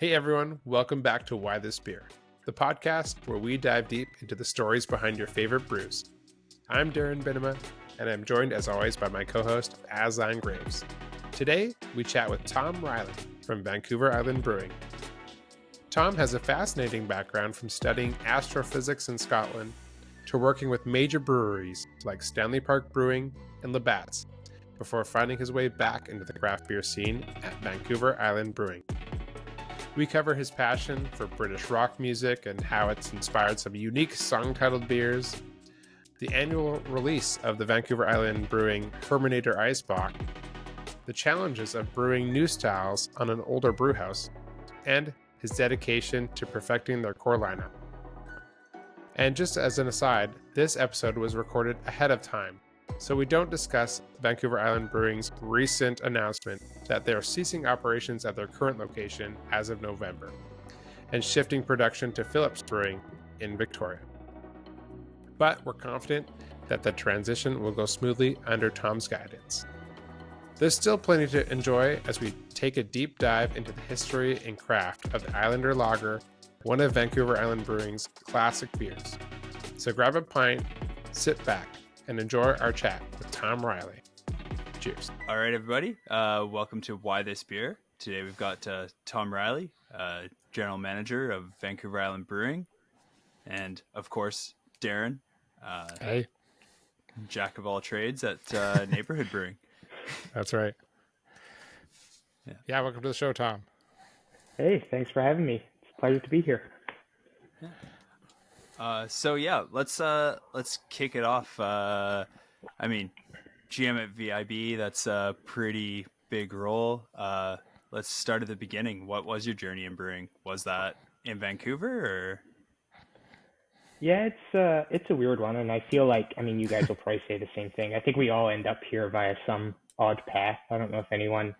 Hey everyone, welcome back to Why This Beer, the podcast where we dive deep into the stories behind your favorite brews. I'm Darren Binema, and I'm joined as always by my co-host Aslan Graves. Today, we chat with Thom Riley from Vancouver Island Brewing. Thom has a fascinating background from studying astrophysics in Scotland to working with major breweries like Stanley Brewing and Labatts, before finding his way back into the craft beer scene at Vancouver Island Brewing. We cover his passion for British rock music and how it's inspired some unique song-titled beers, the annual release of the Vancouver Island Brewing Hermannator Ice Bock, the challenges of brewing new styles on an older brewhouse, and his dedication to perfecting their core lineup. And just as an aside, this episode was recorded ahead of time, so we don't discuss Vancouver Island Brewing's recent announcement that they are ceasing operations at their current location as of November and shifting production to Phillips Brewing in Victoria. But we're confident that the transition will go smoothly under Thom's guidance. There's still plenty to enjoy as we take a deep dive into the history and craft of the Islander Lager, one of Vancouver Island Brewing's classic beers. So grab a pint, sit back, and enjoy our chat with Thom Riley. Cheers. All right, everybody. Welcome to Why This Beer. Today we've got Thom Riley, General Manager of Vancouver Island Brewing, and of course, Darren, Hey. Jack of all trades at Neighborhood Brewing. That's right. Yeah, welcome to the show, Thom. Hey, thanks for having me. It's a pleasure to be here. Let's kick it off. GM at VIB, that's a pretty big role. Let's start at the beginning. What was your journey in brewing? Was that in Vancouver or? Yeah, it's a weird one, and I feel like, you guys will probably say the same thing. I think we all end up here via some odd path. I don't know if anyone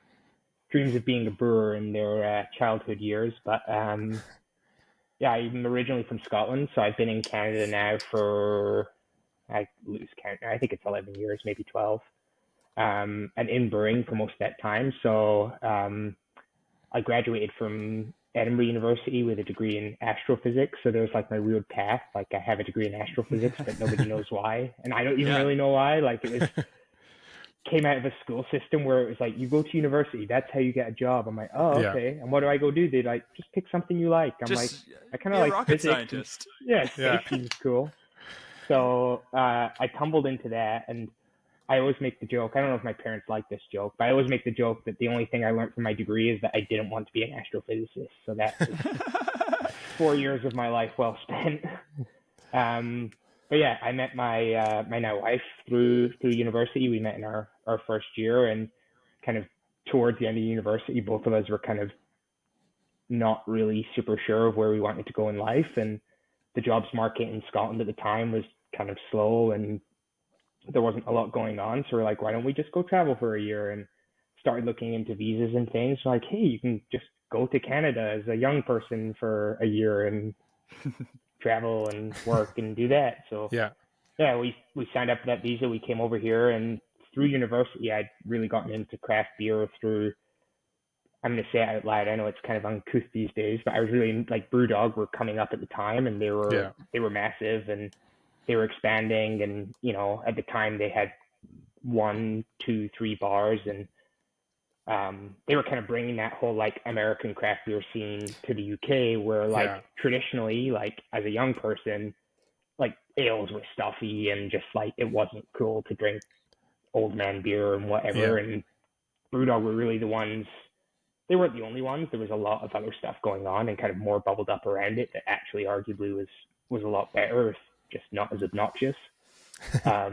dreams of being a brewer in their childhood years, but yeah, I'm originally from Scotland, so I've been in Canada now for, I lose count now, I think it's 11 years, maybe 12, and in brewing for most of that time. So I graduated from Edinburgh University with a degree in astrophysics, so there's like my weird path, like I have a degree in astrophysics, but nobody knows why, and I don't even really know why. Like, it was came out of a school system where it was like, you go to university, that's how you get a job. I'm like, oh, okay. And what do I go do? They like, just pick something you like. I'm like, I kind of like rocket physics. Scientist. Space seems cool. So I tumbled into that, and I always make the joke, I don't know if my parents like this joke, but I always make the joke that the only thing I learned from my degree is that I didn't want to be an astrophysicist. So that's 4 years of my life well spent. But yeah, I met my my now wife through university. We met in our first year, and kind of towards the end of university, both of us were kind of not really super sure of where we wanted to go in life. And the jobs market in Scotland at the time was kind of slow, and there wasn't a lot going on. So we're like, why don't we just go travel for a year? And started looking into visas and things. So like, hey, you can just go to Canada as a young person for a year and travel and work and do that. So yeah, we signed up for that visa. We came over here, and through university, I'd really gotten into craft beer through, I'm going to say it out loud, I know it's kind of uncouth these days, but I was really like, Brewdog were coming up at the time, and they were massive, and they were expanding, and at the time they had 1, 2, 3 bars, and they were kind of bringing that whole like American craft beer scene to the UK, where like traditionally, like as a young person, like ales were stuffy and just like it wasn't cool to drink old man beer and whatever. And Brewdog were really the ones. They weren't the only ones. There was a lot of other stuff going on and kind of more bubbled up around it that actually arguably was a lot better, just not as obnoxious. So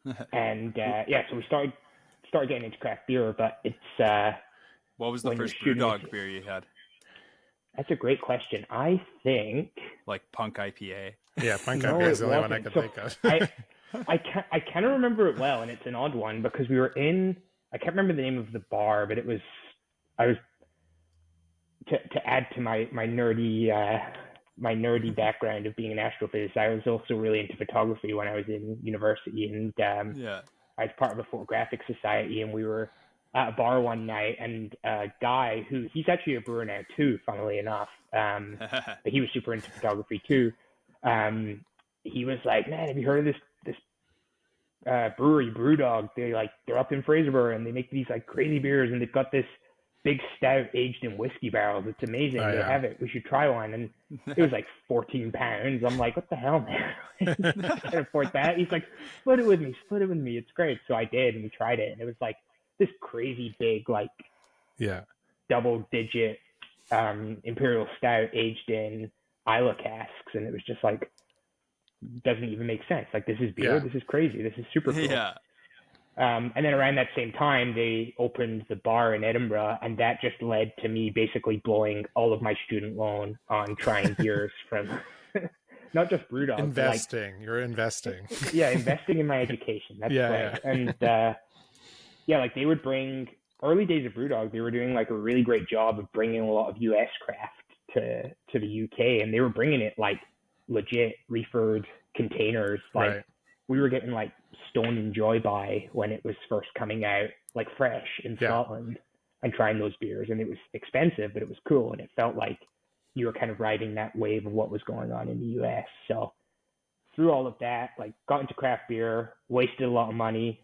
we started getting into craft beer, but it's what was the first Brewdog beer you had? That's a great question. I think like Punk IPA. Yeah, Punk IPA is the only one I could think of. I kind of remember it well, and it's an odd one because we were in, I can't remember the name of the bar, but I was to add to my nerdy background of being an astrophysicist. I was also really into photography when I was in university, and I was part of a photographic society, and we were at a bar one night, and a guy he's actually a brewer now too, funnily enough, but he was super into photography too. He was like, man, have you heard of this brewery, Brewdog? They're up in Fraserburgh, and they make these like crazy beers, and they've got this big stout aged in whiskey barrels. It's amazing. They have it. We should try one. And it was like 14 pounds. I'm like, what the hell, man? I can't afford that. He's like, split it with me. It's great. So I did, and we tried it, and it was like this crazy big, like, double digit imperial stout aged in Isla casks, and it was just like, doesn't even make sense. Like, this is beer. This is crazy. This is super cool. And then around that same time, they opened the bar in Edinburgh, and that just led to me basically blowing all of my student loan on trying beers from not just Brewdog. Investing. You're investing. Yeah, investing in my education. That's right. And like they would bring, early days of Brewdog, they were doing like a really great job of bringing a lot of US craft to the UK, and they were bringing it like legit reefered containers. Like we were getting like Stone and Joy by when it was first coming out, like fresh in Scotland, and trying those beers. And it was expensive, but it was cool, and it felt like you were kind of riding that wave of what was going on in the US. So through all of that, like got into craft beer, wasted a lot of money,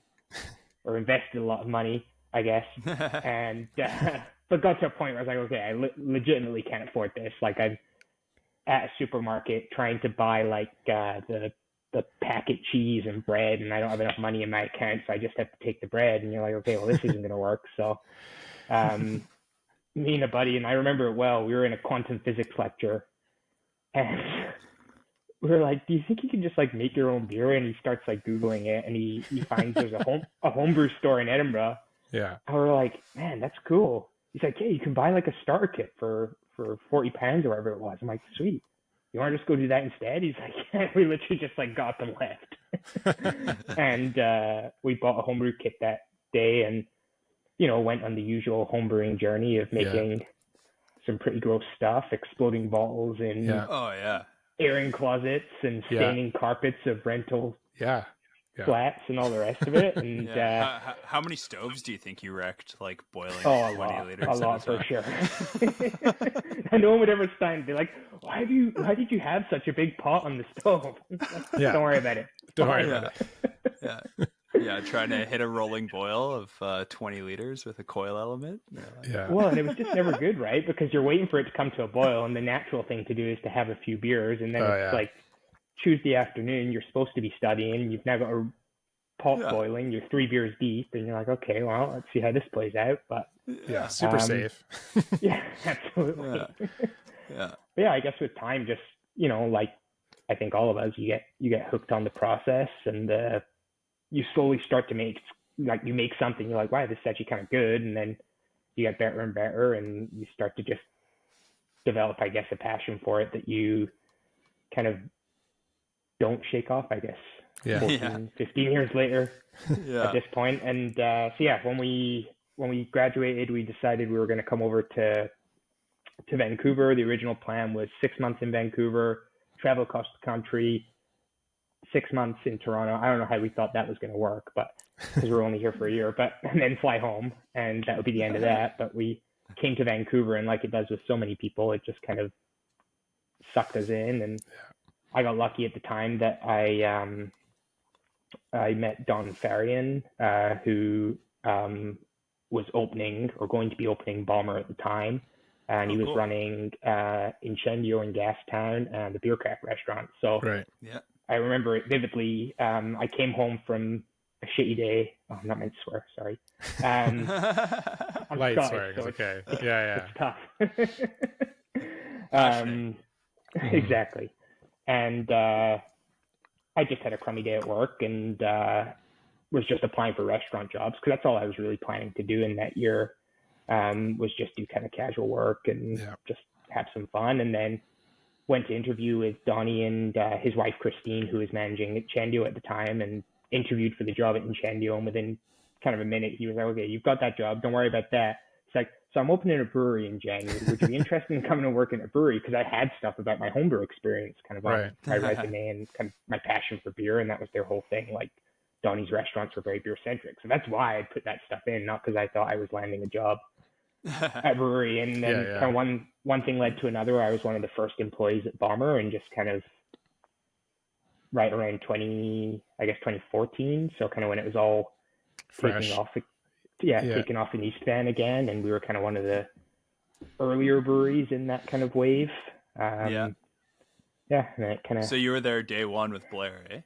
or invested a lot of money, I guess, and but got to a point where I was like, okay, I legitimately can't afford this. Like, I'm at a supermarket trying to buy like the packet cheese and bread, and I don't have enough money in my account, so I just have to take the bread. And you're like, okay, well, this isn't going to work. So me and a buddy, and I remember it well, we were in a quantum physics lecture, and we were like, do you think you can just like make your own beer? And he starts like Googling it, and he finds there's a homebrew store in Edinburgh. Yeah. And we're like, man, that's cool. He's like, yeah, you can buy like a starter kit for 40 pounds or whatever it was. I'm like, sweet. You want to just go do that instead? He's like, yeah, we literally just like got them left. And we bought a homebrew kit that day, and, you know, went on the usual homebrewing journey of making some pretty gross stuff, exploding bottles in airing closets and staining carpets of rental flats and all the rest of it. And how many stoves do you think you wrecked, like boiling 20 liters? A lot for sure. And no one would ever stand. Be like, why did you have such a big pot on the stove? Don't worry about it. Don't worry about it. Trying to hit a rolling boil of 20 liters with a coil element. Well, and it was just never good, right? Because you're waiting for it to come to a boil, and the natural thing to do is to have a few beers, and then it's like Tuesday afternoon, you're supposed to be studying, you've now got a pot boiling, you're 3 beers deep, and you're like, okay, well, let's see how this plays out. But super safe. Yeah, absolutely. But I guess with time, just, you know, like I think all of us, you get hooked on the process, and you slowly start to make, like, you make something, you're like, wow, this is actually kind of good, and then you get better and better, and you start to just develop, I guess, a passion for it that you kind of don't shake off, I guess. 15 years later at this point. And when we graduated, we decided we were going to come over to Vancouver. The original plan was 6 months in Vancouver, travel across the country, 6 months in Toronto. I don't know how we thought that was going to work, but because we're only here for a year, and then fly home, and that would be the end of that. But we came to Vancouver, and like it does with so many people, it just kind of sucked us in. And I got lucky at the time that I met Don Farian, who was opening, or going to be opening, Bomber at the time. And he was running Incendio in Gastown and the Beer Craft restaurant. So I remember it vividly. I came home from a shitty day. Oh, I'm not meant to swear, sorry. I'm Light Scottish, swearing, so okay. It's tough. Exactly. And I just had a crummy day at work, and was just applying for restaurant jobs, because that's all I was really planning to do in that year, was just do kind of casual work and just have some fun. And then went to interview with Donnie and his wife Christine, who was managing Incendio at the time, and interviewed for the job at Incendio. And within kind of a minute, he was like, okay, you've got that job, don't worry about that. It's like, so I'm opening a brewery in January. Would you be interested in coming and working at a brewery? Because I had stuff about my homebrew experience kind of on my resume, and kind of my passion for beer, and that was their whole thing. Like, Donnie's restaurants were very beer centric. So that's why I put that stuff in, not because I thought I was landing a job at a brewery. And then kind of one thing led to another. I was one of the first employees at Bomber, and just kind of right around 2014. So kind of when it was all fresh. taking off in East Van again. And we were kind of one of the earlier breweries in that kind of wave. And it kind of. So you were there day one with Blair, eh?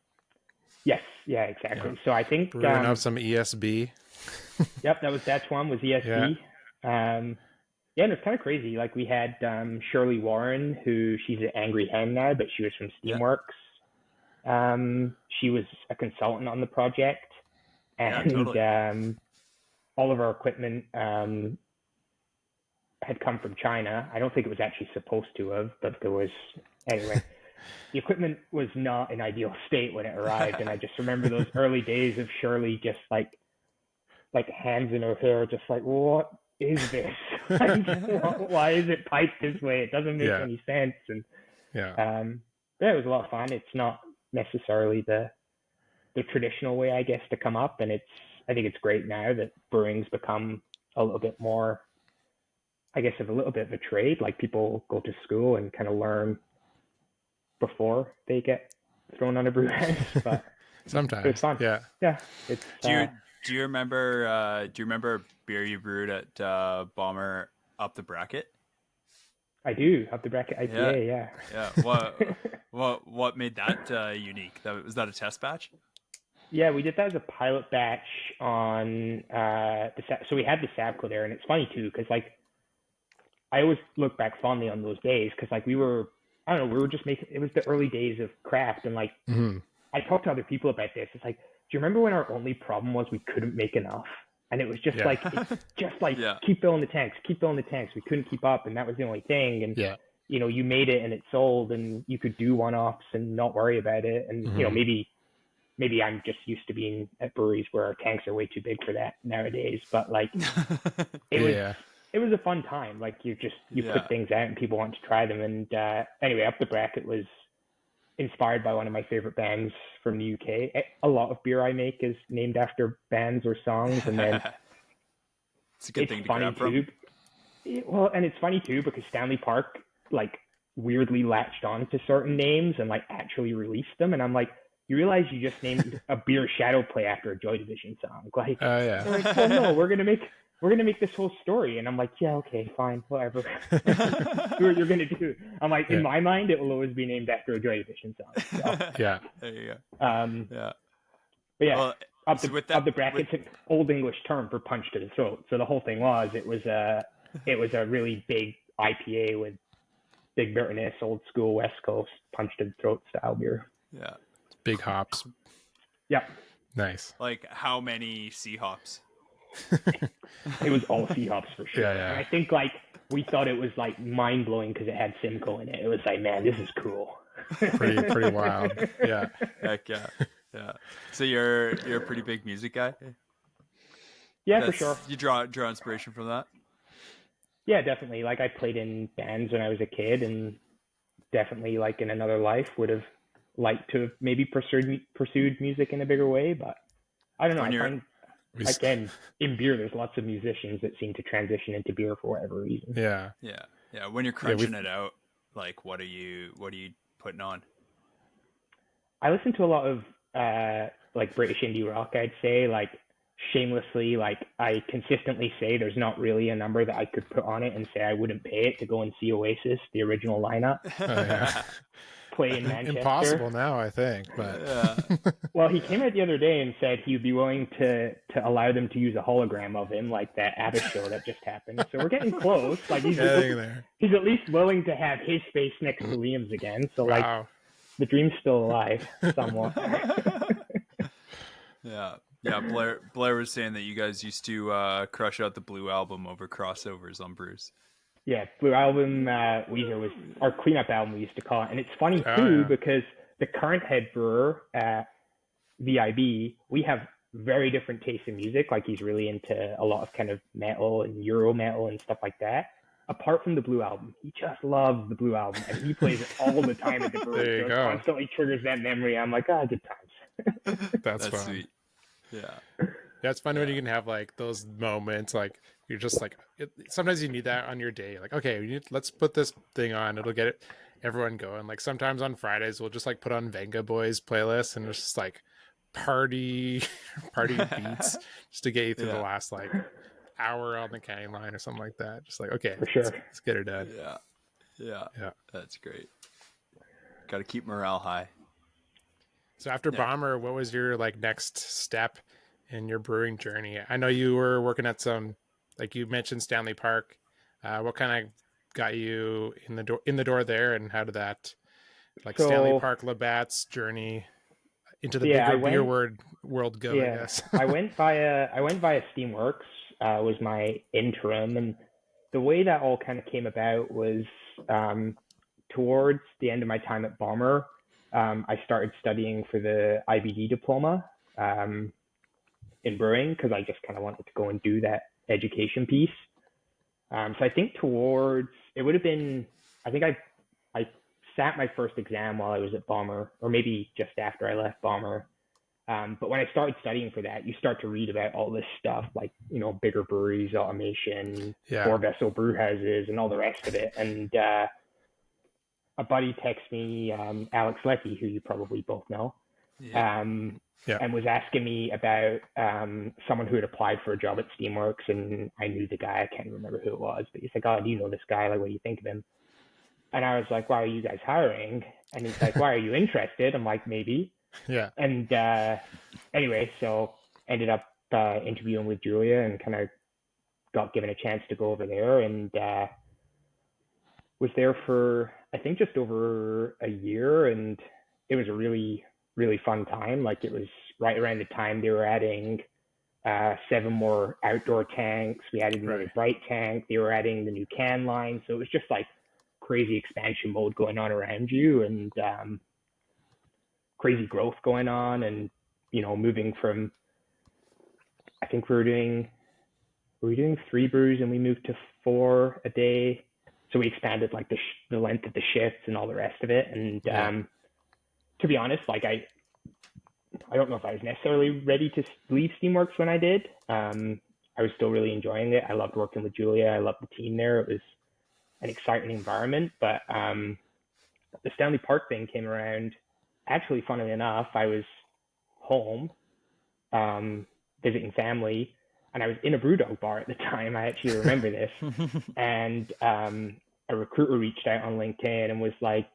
Yes, yeah, exactly. Yeah. So I think brewing up some ESB. Yep, that's one was ESB. And it's kind of crazy. Like we had Shirley Warren, who she's at Angry Hen now, but she was from Steamworks. She was a consultant on the project, and totally. All of our equipment had come from China. I don't think it was actually supposed to have, but there was anyway. The equipment was not in ideal state when it arrived, and I just remember those early days of Shirley just like hands in her hair, just like, what is this? Why is it piped this way? It doesn't make any sense. And it was a lot of fun. It's not necessarily the traditional way, I guess, to come up, and I think it's great now that brewing's become a little bit more, I guess, of a little bit of a trade. Like people go to school and kind of learn before they get thrown on a brew house, but sometimes it's fun. Yeah. It's do you remember a beer you brewed at Bomber, Up the Bracket? I do. Up the Bracket IPA. Yeah. What made that unique? Was that a test batch? Yeah, we did that as a pilot batch on so we had the Sabco there, and it's funny too because like I always look back fondly on those days because like we were just making, it was the early days of craft, and like I talked to other people about this. It's like, do you remember when our only problem was we couldn't make enough? And it was just keep filling the tanks. We couldn't keep up, and that was the only thing. And you made it and it sold, and you could do one-offs and not worry about it. And maybe I'm just used to being at breweries where our tanks are way too big for that nowadays. But like it was a fun time. Like you put things out and people want to try them. And anyway, Up the Bracket was inspired by one of my favorite bands from the UK. A lot of beer I make is named after bands or songs, and then it's a good thing to grab from. Well, and it's funny too because Stanley Park like weirdly latched on to certain names and like actually released them, and I'm like, you realize you just named a beer shadow play after a Joy Division song? Like, they're like, well, no, we're gonna make this whole story. And I'm like, yeah, okay, fine, whatever. Do what you're going to do. I'm like, in my mind, it will always be named after a Joy Division song. So. There you go. But well, Up the Bracket's an old English term for punch to the throat. So the whole thing was, it was a really big IPA with big bitterness, old school West Coast punch to the throat style beer. Yeah. Big hops. Yeah. Nice. Like how many sea hops? It was all sea hops for sure. Yeah. And I think like we thought it was like mind blowing because it had Simcoe in it. It was like, man, this is cool. pretty wild. Yeah. Heck yeah. So you're a pretty big music guy. Yeah, for sure. You draw inspiration from that. Yeah, definitely. Like I played in bands when I was a kid, and definitely like in another life would have liked to have maybe pursued music in a bigger way, but I don't know. I find again in beer there's lots of musicians that seem to transition into beer for whatever reason. Yeah. When you're crunching it out, like what are you putting on? I listen to a lot of like British indie rock, I'd say. Like shamelessly, like I consistently say there's not really a number that I could put on it and say I wouldn't pay it to go and see Oasis, the original lineup. Play in Manchester. Impossible now, I think. But well, he came out the other day and said he'd be willing to allow them to use a hologram of him, like that ABBA show that just happened. So we're getting close. Like he's at least willing to have his face next to Liam's again. So like the dream's still alive somewhat. Yeah. Blair was saying that you guys used to crush out the Blue Album over crossovers on brews. Yeah, Blue Album, Weezer was our cleanup album, we used to call it. And it's funny, too, because the current head brewer at VIB, we have very different tastes in music. Like, he's really into a lot of kind of metal and Euro metal and stuff like that. Apart from the Blue Album, he just loves the Blue Album, and he plays it all the time at the brewery. So it constantly triggers that memory. I'm like, good times. That's fun. Sweet. Yeah. Yeah, it's fun when you can have like those moments, like you're just like sometimes you need that on your day. Like, okay, let's put this thing on. It'll get everyone going. Like sometimes on Fridays we'll just like put on Venga Boys playlist and it's just like party party beats just to get you through the Yeah. last like hour on the county line or something like that. Just like, okay, For sure. let's get her done. Yeah. Yeah. Yeah. That's great. Got to keep morale high. So after Yeah. Bomber, what was your like next step in your brewing journey? I know you were working at some, like you mentioned, Stanley Park. What kind of got you in the door there, and how did that like Stanley So Park Labatts journey into the yeah, I bigger beer went. world go? I Yeah, guess. I went via Steamworks. Was my interim, and the way that all kind of came about was um, towards the end of my time at Bomber. I started studying for the IBD diploma in brewing because I just kind of wanted to go and do that education piece. So I think towards it would have been. I think I sat my first exam while I was at Bomber, or maybe just after I left Bomber. But when I started studying for that, you start to read about all this stuff, like, bigger breweries, automation, Yeah. 4-vessel brew houses, and all the rest of it. And a buddy texted me, Alex Leckie, who you probably both know, Yeah. Yeah. and was asking me about someone who had applied for a job at Steamworks. And I knew the guy. I can't remember who it was, but he's like, "Oh, do you know this guy? Like, what do you think of him?" And I was like, "Why are you guys hiring?" And he's like, "Why are you interested?" I'm like, "Maybe." Yeah. And anyway, so ended up interviewing with Julia and kind of got given a chance to go over there, and was there for I think just over a year, and it was a really really fun time. Like, it was right around the time they were adding 7 more outdoor tanks. We added another Right. bright tank. They were adding the new can line, so it was just like crazy expansion mode going on around you, and crazy growth going on, and moving from, I think we were doing 3 brews and we moved to 4 a day. So we expanded like the length of the shifts and all the rest of it. And Yeah. to be honest, like I don't know if I was necessarily ready to leave Steamworks when I did. I was still really enjoying it. I loved working with Julia. I loved the team there. It was an exciting environment. But the Stanley Park thing came around. Actually, funnily enough, I was home visiting family, and I was in a Brewdog bar at the time. I actually remember this. And a recruiter reached out on LinkedIn and was like,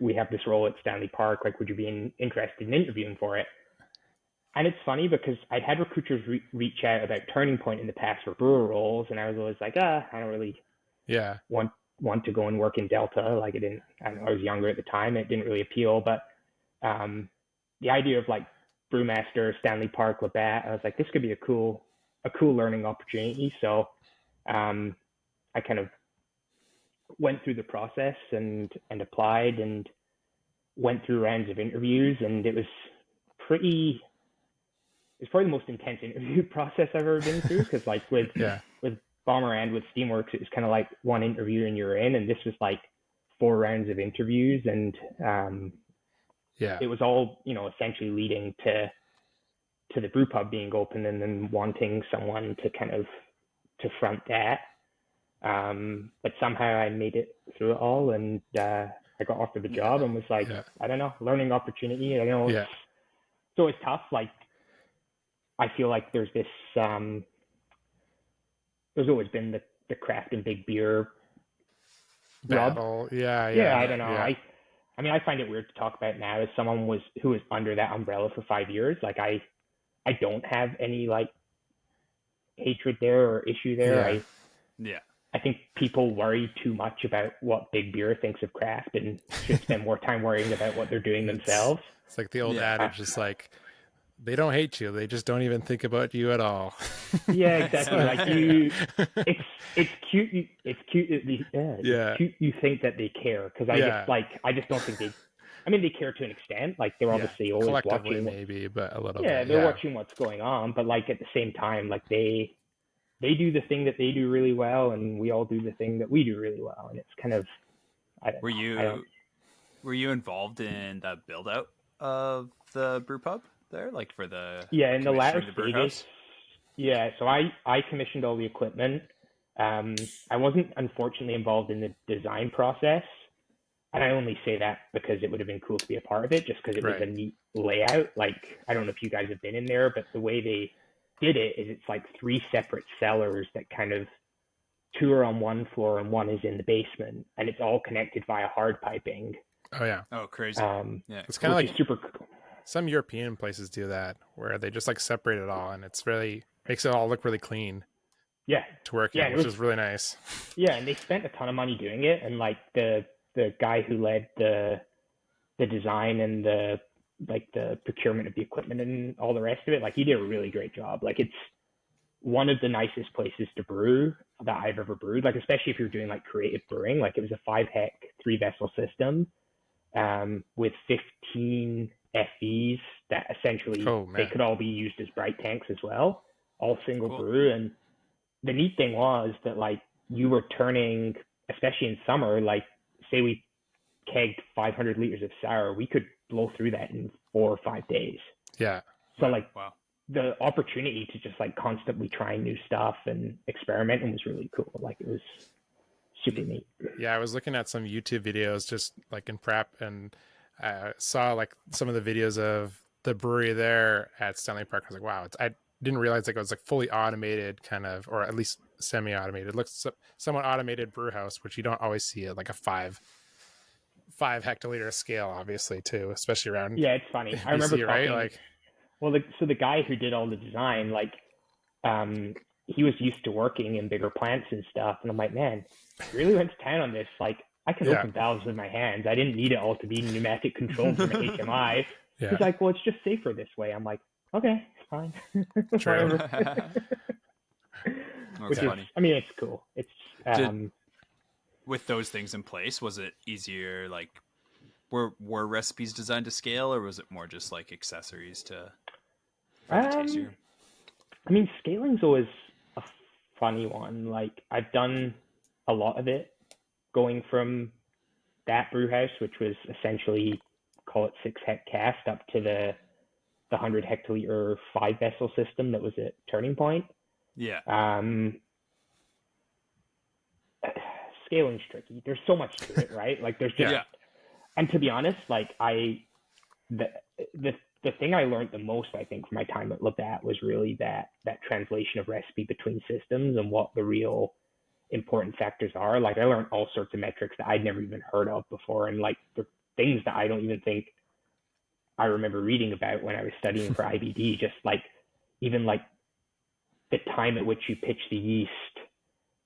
"We have this role at Stanley Park. Like, would you be interested in interviewing for it?" And it's funny because I'd had recruiters reach out about Turning Point in the past for brewer roles, and I was always like, I don't really Yeah. want to go and work in Delta. Like, it didn't. I don't know, I was younger at the time. It didn't really appeal. But the idea of like brewmaster, Stanley Park, Labatt, I was like, this could be a cool learning opportunity. So I kind of went through the process and applied and went through rounds of interviews, and it's probably the most intense interview process I've ever been through, because like with Yeah. Bomber and with Steamworks, it was kind of like one interview and you're in, and this was like 4 rounds of interviews, and Yeah. it was all essentially leading to the brew pub being open, and then wanting someone to kind of to front that. But somehow I made it through it all, and I got offered the job and was like, Yeah. I don't know, learning opportunity. I know Yeah. it's always tough. Like, I feel like there's this, there's always been the craft and big beer rub. Battle. Yeah. Yeah, Yeah. I don't know. Yeah. I mean, I find it weird to talk about now as someone who was under that umbrella for 5 years. Like, I don't have any like hatred there or issue there. Yeah. I think people worry too much about what big beer thinks of craft and should spend more time worrying about what they're doing themselves. It's like the old Yeah. adage, just like they don't hate you, they just don't even think about you at all. Yeah, exactly. Like, it's cute. It's cute. It's cute. You think that they care, because I just don't think they. I mean, they care to an extent. Like, they're obviously always Collectively watching. maybe, but a little Yeah, bit. they're watching what's going on, but like at the same time, like they do the thing that they do really well, and we all do the thing that we do really well, and it's kind of. Were you involved in the build out of the brew pub? there, like for the in the latter commissioning the brew house? stages. Yeah, so I commissioned all the equipment. I wasn't unfortunately involved in the design process, and I only say that because it would have been cool to be a part of it, just because it was a neat layout. Like, I don't know if you guys have been in there, but the way they did it is it's like 3 separate cellars that kind of 2 are on one floor and 1 is in the basement, and it's all connected via hard piping. Oh yeah. Oh, crazy. Yeah. It's kind of like super cool. Some European places do that, where they just like separate it all, and it's really makes it all look really clean. Yeah. To work in, which is really nice. Yeah, and they spent a ton of money doing it, and like the guy who led the design and the procurement of the equipment and all the rest of it, like he did a really great job. Like it's one of the nicest places to brew that I've ever brewed. Like especially if you're doing like creative brewing, like it was a 5-hec 3-vessel system, with 15 FEs that essentially they could all be used as bright tanks as well, all single brew. And the neat thing was that like you were turning, especially in summer, like say we kegged 500 liters of sour, we could blow through that in 4 or 5 days. Yeah. So like the opportunity to just like constantly try new stuff and experimenting was really cool. Like it was super neat. Yeah, I was looking at some YouTube videos just like in prep, and saw like some of the videos of the brewery there at Stanley Park. I was like, wow, I didn't realize like it was like fully automated kind of, or at least semi-automated. It looks somewhat automated brew house, which you don't always see at like a 5 hectoliter scale, obviously too, especially around. Yeah, it's funny. I remember talking, right? Like, well, so the guy who did all the design, like, he was used to working in bigger plants and stuff, and I'm like, man, I really went to town on this. Like, I can open valves with my hands. I didn't need it all to be pneumatic controlled from an HMI. He's like, well, it's just safer this way. I'm like, okay, it's fine. True. Which is, I mean, it's cool. It's with those things in place, was it easier? Like, were recipes designed to scale, or was it more just like accessories to make it easier? I mean, scaling's always a funny one. Like, I've done a lot of it, going from that brew house, which was essentially, call it 6-hec cast, up to the 100 hectoliter 5-vessel system that was at Turning Point. Yeah. Scaling's tricky. There's so much to it, right? Like there's just, and to be honest, like the thing I learned the most, I think, from my time at Labatts was really that translation of recipe between systems and what the real important factors are. Like I learned all sorts of metrics that I'd never even heard of before, and like the things that I don't even think I remember reading about when I was studying for IBD. Just like even like the time at which you pitch the yeast,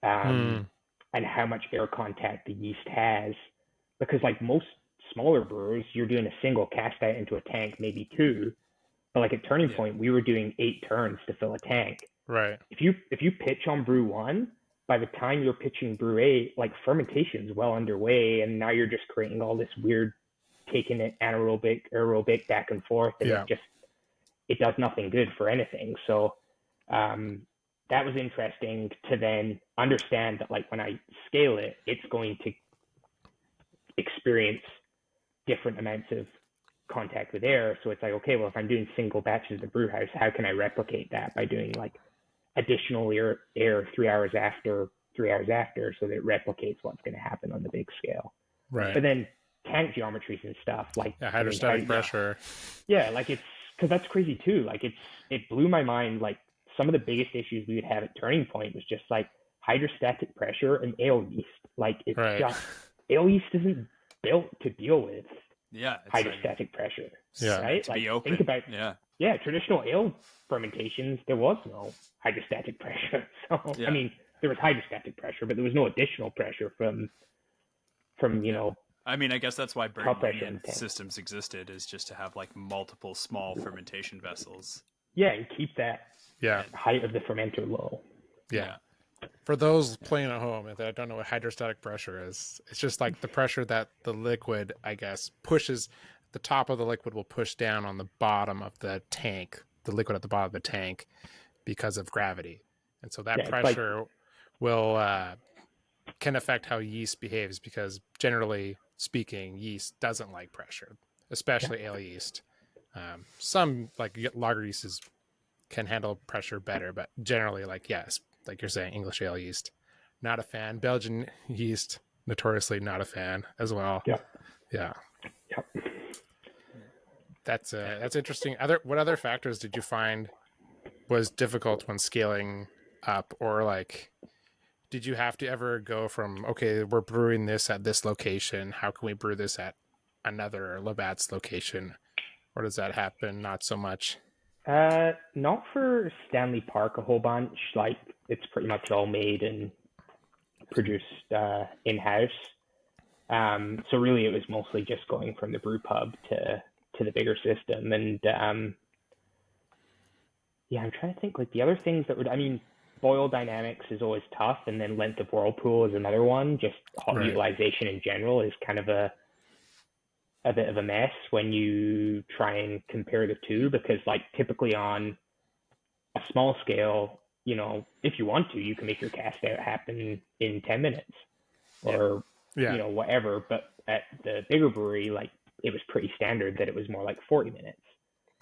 and how much air contact the yeast has, because like most smaller brewers, you're doing a single cast out into a tank, maybe 2, but like at Turning Point, we were doing 8 turns to fill a tank. Right. If you pitch on brew 1, by the time you're pitching brew 8, like fermentation's well underway, and now you're just creating all this weird, taking it anaerobic, aerobic back and forth, and it does nothing good for anything. So that was interesting to then understand that like when I scale it, it's going to experience different amounts of contact with air. So it's like, okay, well, if I'm doing single batches of the brew house, how can I replicate that by doing like additional air 3 hours after, so that it replicates what's going to happen on the big scale. Right. But then tank geometries and stuff, like hydrostatic pressure. Yeah, like it's, because that's crazy too. Like it blew my mind. Like some of the biggest issues we would have at Turning Point was just like hydrostatic pressure and ale yeast. Like it's just, ale yeast isn't built to deal with hydrostatic pressure. Yeah. Right? To like be open. think about traditional ale fermentations, there was no hydrostatic pressure. So I mean, there was hydrostatic pressure, but there was no additional pressure from you know. I mean, I guess that's why Bergman systems existed, is just to have like multiple small fermentation vessels. Yeah, and keep that height of the fermenter low. Yeah. For those playing at home that don't know what hydrostatic pressure is, it's just like the pressure that the liquid, I guess, pushes. The top of the liquid will push down on the bottom of the tank, the liquid at the bottom of the tank, because of gravity. And so that pressure can affect how yeast behaves, because generally speaking, yeast doesn't like pressure, especially ale yeast. Some like lager yeasts can handle pressure better, but generally, like, yes, like you're saying, English ale yeast, not a fan. Belgian yeast, notoriously not a fan as well. Yeah. That's interesting. What other factors did you find was difficult when scaling up, or like, did you have to ever go from, okay, we're brewing this at this location, how can we brew this at another Labatts location, or does that happen not so much? Not for Stanley Park a whole bunch. Like, it's pretty much all made and produced in-house. So really, it was mostly just going from the brew pub to the bigger system. And I'm trying to think, like, the other things that would, I mean, boil dynamics is always tough, and then length of whirlpool is another one. Just hot utilization in general is kind of a bit of a mess when you try and compare the two, because like typically on a small scale, if you want to, you can make your cast out happen in 10 minutes or, whatever. But at the bigger brewery, like, it was pretty standard that it was more like 40 minutes.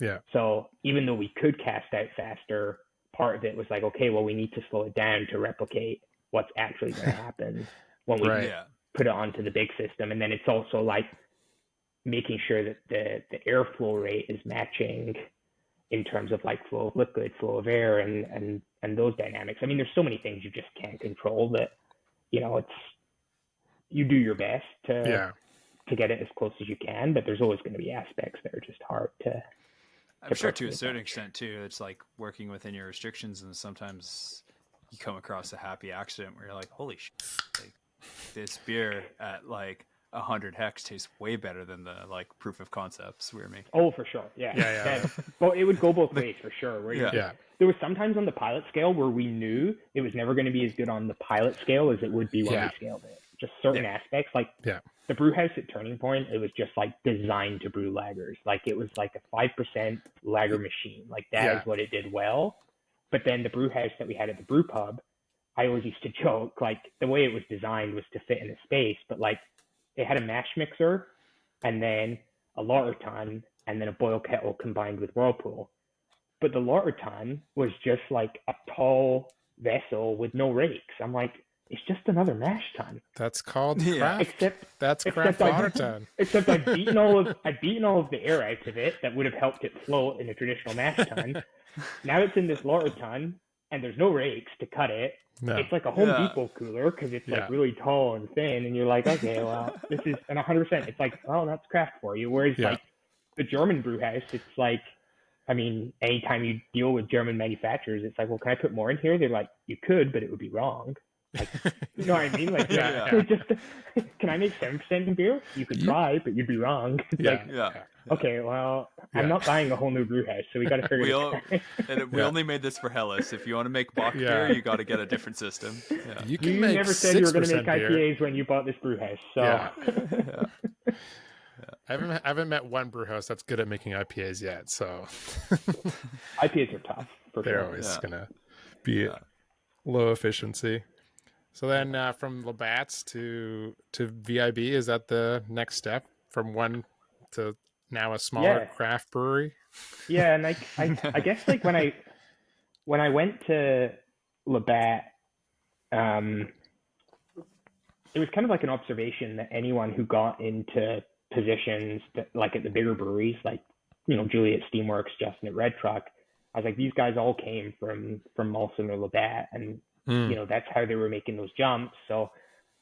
Yeah. So even though we could cast out faster, part of it was like, okay, well, we need to slow it down to replicate what's actually going to happen when we put it onto the big system. And then it's also like making sure that the airflow rate is matching in terms of like flow of liquid, flow of air, and those dynamics. I mean, there's so many things you just can't control that, it's, you do your best to get it as close as you can, but there's always going to be aspects that are just hard to. I'm sure to a certain extent too, it's like working within your restrictions, and sometimes you come across a happy accident where you're like, holy shit, like, this beer at like 100 hex tastes way better than the like proof of concepts we were making. Oh, for sure. Yeah. Well, it would go both ways for sure. There was sometimes on the pilot scale where we knew it was never going to be as good on the pilot scale as it would be when we scaled it. Just certain aspects, like the brew house at Turning Point, it was just like designed to brew lagers. Like, it was like a 5% lager machine. Like, that is what it did well. But then the brew house that we had at the brew pub, I always used to joke, like, the way it was designed was to fit in a space, but like, it had a mash mixer and then a lauter tun and then a boil kettle combined with whirlpool. But the lauter tun was just like a tall vessel with no rakes. I'm like, it's just another mash tun. That's called craft. That's craft lauter tun. Except I've beaten all of the air out of it that would have helped it float in a traditional mash tun. Now it's in this lauter tun and there's no rakes to cut it. No. It's like a Home Depot cooler because it's like really tall and thin, and you're like, okay, well, this is, and 100%, it's like, oh, that's craft for you. Whereas like the German brew house, it's like, I mean, anytime you deal with German manufacturers, it's like, well, can I put more in here? They're like, you could, but it would be wrong. Like, you know what I mean? Like, just, can I make 7% in beer? You could try, but you'd be wrong. Okay, well, I'm not buying a whole new brew house, so we got to figure it out. We only made this for Hellas. If you want to make Bock beer, you got to get a different system. You never said you were going to make IPAs when you bought this brew house, so. I haven't met one brew house that's good at making IPAs yet, so. IPAs are tough. They're always going to be low efficiency. So then from Labatts to VIB, is that the next step from one to now a smaller craft brewery? Yeah, and like I guess like when I went to Labatt, it was kind of like an observation that anyone who got into positions that, like at the bigger breweries, like, Juliet Steamworks, Justin at Red Truck, I was like, these guys all came from Molson or Labatt, and that's how they were making those jumps. So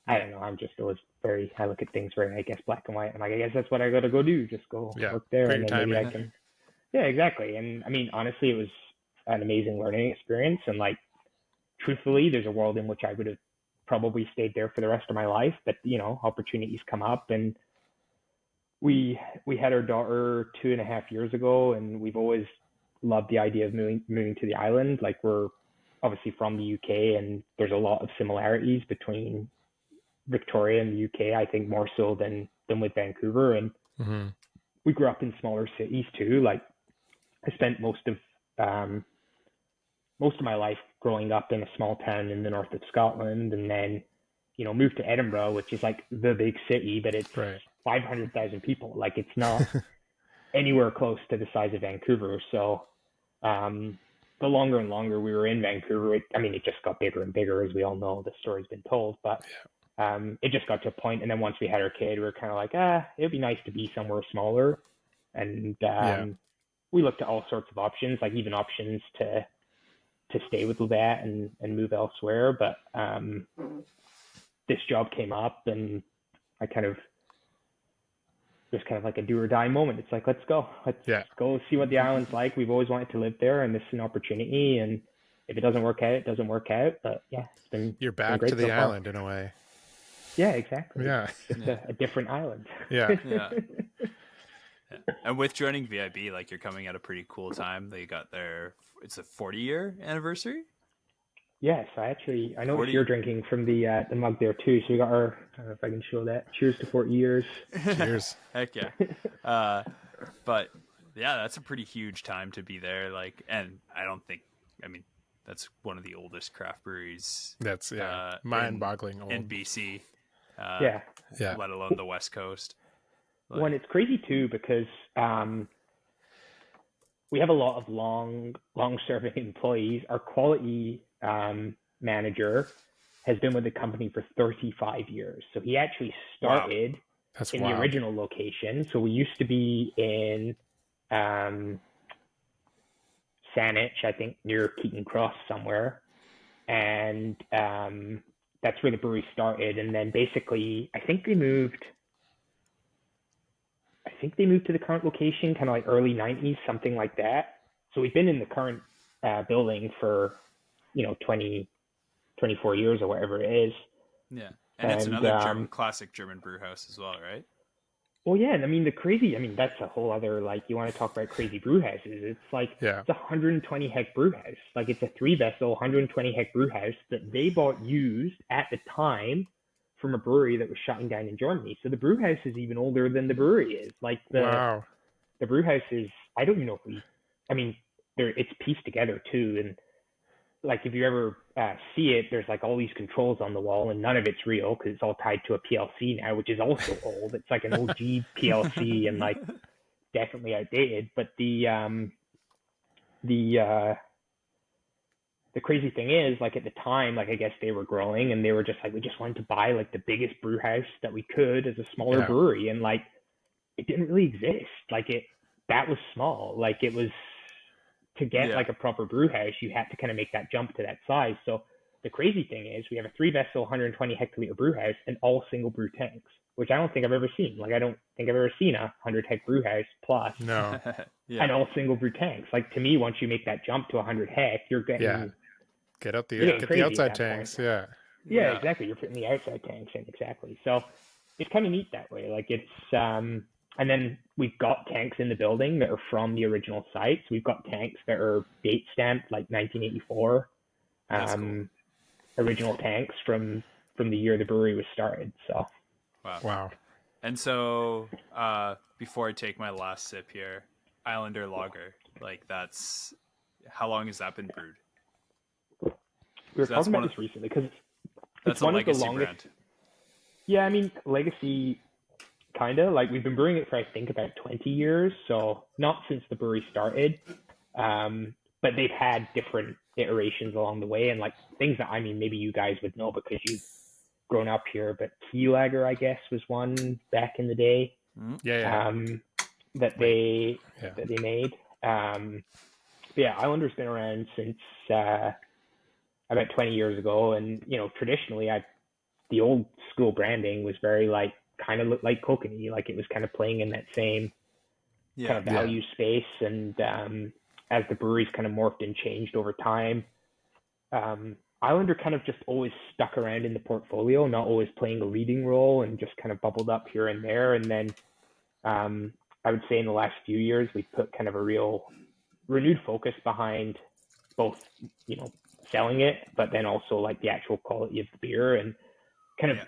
I don't know. I'm just always I look at things very, I guess, black and white. I'm like, I guess that's what I got to go do. Just go work there, and then maybe I can. Yeah, exactly. And I mean, honestly, it was an amazing learning experience. And like, truthfully, there's a world in which I would have probably stayed there for the rest of my life. But opportunities come up, and we had our daughter 2.5 years ago, and we've always loved the idea of moving to the island. Like, we're obviously from the UK, and there's a lot of similarities between Victoria and the UK, I think more so than with Vancouver. And we grew up in smaller cities too. Like, I spent most of my life growing up in a small town in the north of Scotland, and then moved to Edinburgh, which is like the big city, but it's 500,000 people. Like, it's not anywhere close to the size of Vancouver. So the longer and longer we were in Vancouver, it just got bigger and bigger, as we all know. The story's been told, but it just got to a point, and then once we had our kid, we were kind of like, it'd be nice to be somewhere smaller. And we looked at all sorts of options, like even options to stay with Labatt and move elsewhere. But this job came up, and I kind of, it was kind of like a do or die moment. It's like, let's go see what the island's like. We've always wanted to live there, and this is an opportunity. And if it doesn't work out, it doesn't work out. But yeah, it's been, you're back to the island in a way. Yeah, exactly. Yeah. It's just a different island. Yeah. Yeah. And with joining VIB, like, you're coming at a pretty cool time. They got it's a 40-year anniversary. Yes, I know you're drinking from the mug there too. So we got our, I don't know if I can show that. Cheers to 40 years. Cheers. Heck yeah. But yeah, that's a pretty huge time to be there. Like, and that's one of the oldest craft breweries. That's mind-boggling old in BC. Let alone the West Coast. When it's crazy too, because we have a lot of long-serving employees. Our quality manager has been with the company for 35 years. So he actually started in the original location. So we used to be in Saanich, I think near Keaton Cross somewhere. And that's where the brewery started. And then basically, I think they moved to the current location kind of like early 90s, something like that. So we've been in the current building for, 24 years or whatever it is. Yeah. And it's another classic German brew house as well, right? Well, yeah. And that's a whole other, like, you want to talk about crazy brew houses. It's like, it's a 120 hect brew house. Like, it's a 3-vessel, 120 hect brew house that they bought used at the time from a brewery that was shutting down in Germany. So the brew house is even older than the brewery is. Like, the brew house is, I don't even know it's pieced together too. And like, if you ever see it, there's like all these controls on the wall, and none of it's real because it's all tied to a PLC now, which is also old. It's like an OG PLC and like definitely outdated. But the crazy thing is, like, at the time, like, I guess they were growing and they were just like, we just wanted to buy like the biggest brew house that we could as a smaller brewery. And like, it didn't really exist. Like, that was small. Like, it was, to get like a proper brew house, you had to kind of make that jump to that size. So the crazy thing is, we have a 3-vessel, 120 hectoliter brew house and all single brew tanks, which I don't think I've ever seen. Like, I don't think I've ever seen a 100 hect brew house plus and all single brew tanks. Like, to me, once you make that jump to 100 hect, you're getting get the outside tanks. Yeah, exactly. You're putting the outside tanks in, exactly. So it's kind of neat that way. Like, it's and then we've got tanks in the building that are from the original sites. We've got tanks that are date stamped, like 1984. Cool. Original tanks from the year the brewery was started. So wow. And so before I take my last sip here, Islander Lager, like, that's, how long has that been brewed? We were talking about this recently because it's one of the longest brand. Yeah, legacy, kind of. Like, we've been brewing it for, I think, about 20 years. So not since the brewery started, but they've had different iterations along the way, and like things that, maybe you guys would know because you've grown up here, but Key Lager, I guess, was one back in the day. That they made. Islander's been around since about 20 years ago, and traditionally, the old school branding was very like, kind of looked like kokanee, like it was kind of playing in that same kind of value space. And as the breweries kind of morphed and changed over time, Islander kind of just always stuck around in the portfolio, not always playing a leading role, and just kind of bubbled up here and there. And then I would say in the last few years, we put kind of a real renewed focus behind both, selling it, but then also like the actual quality of the beer, and kind of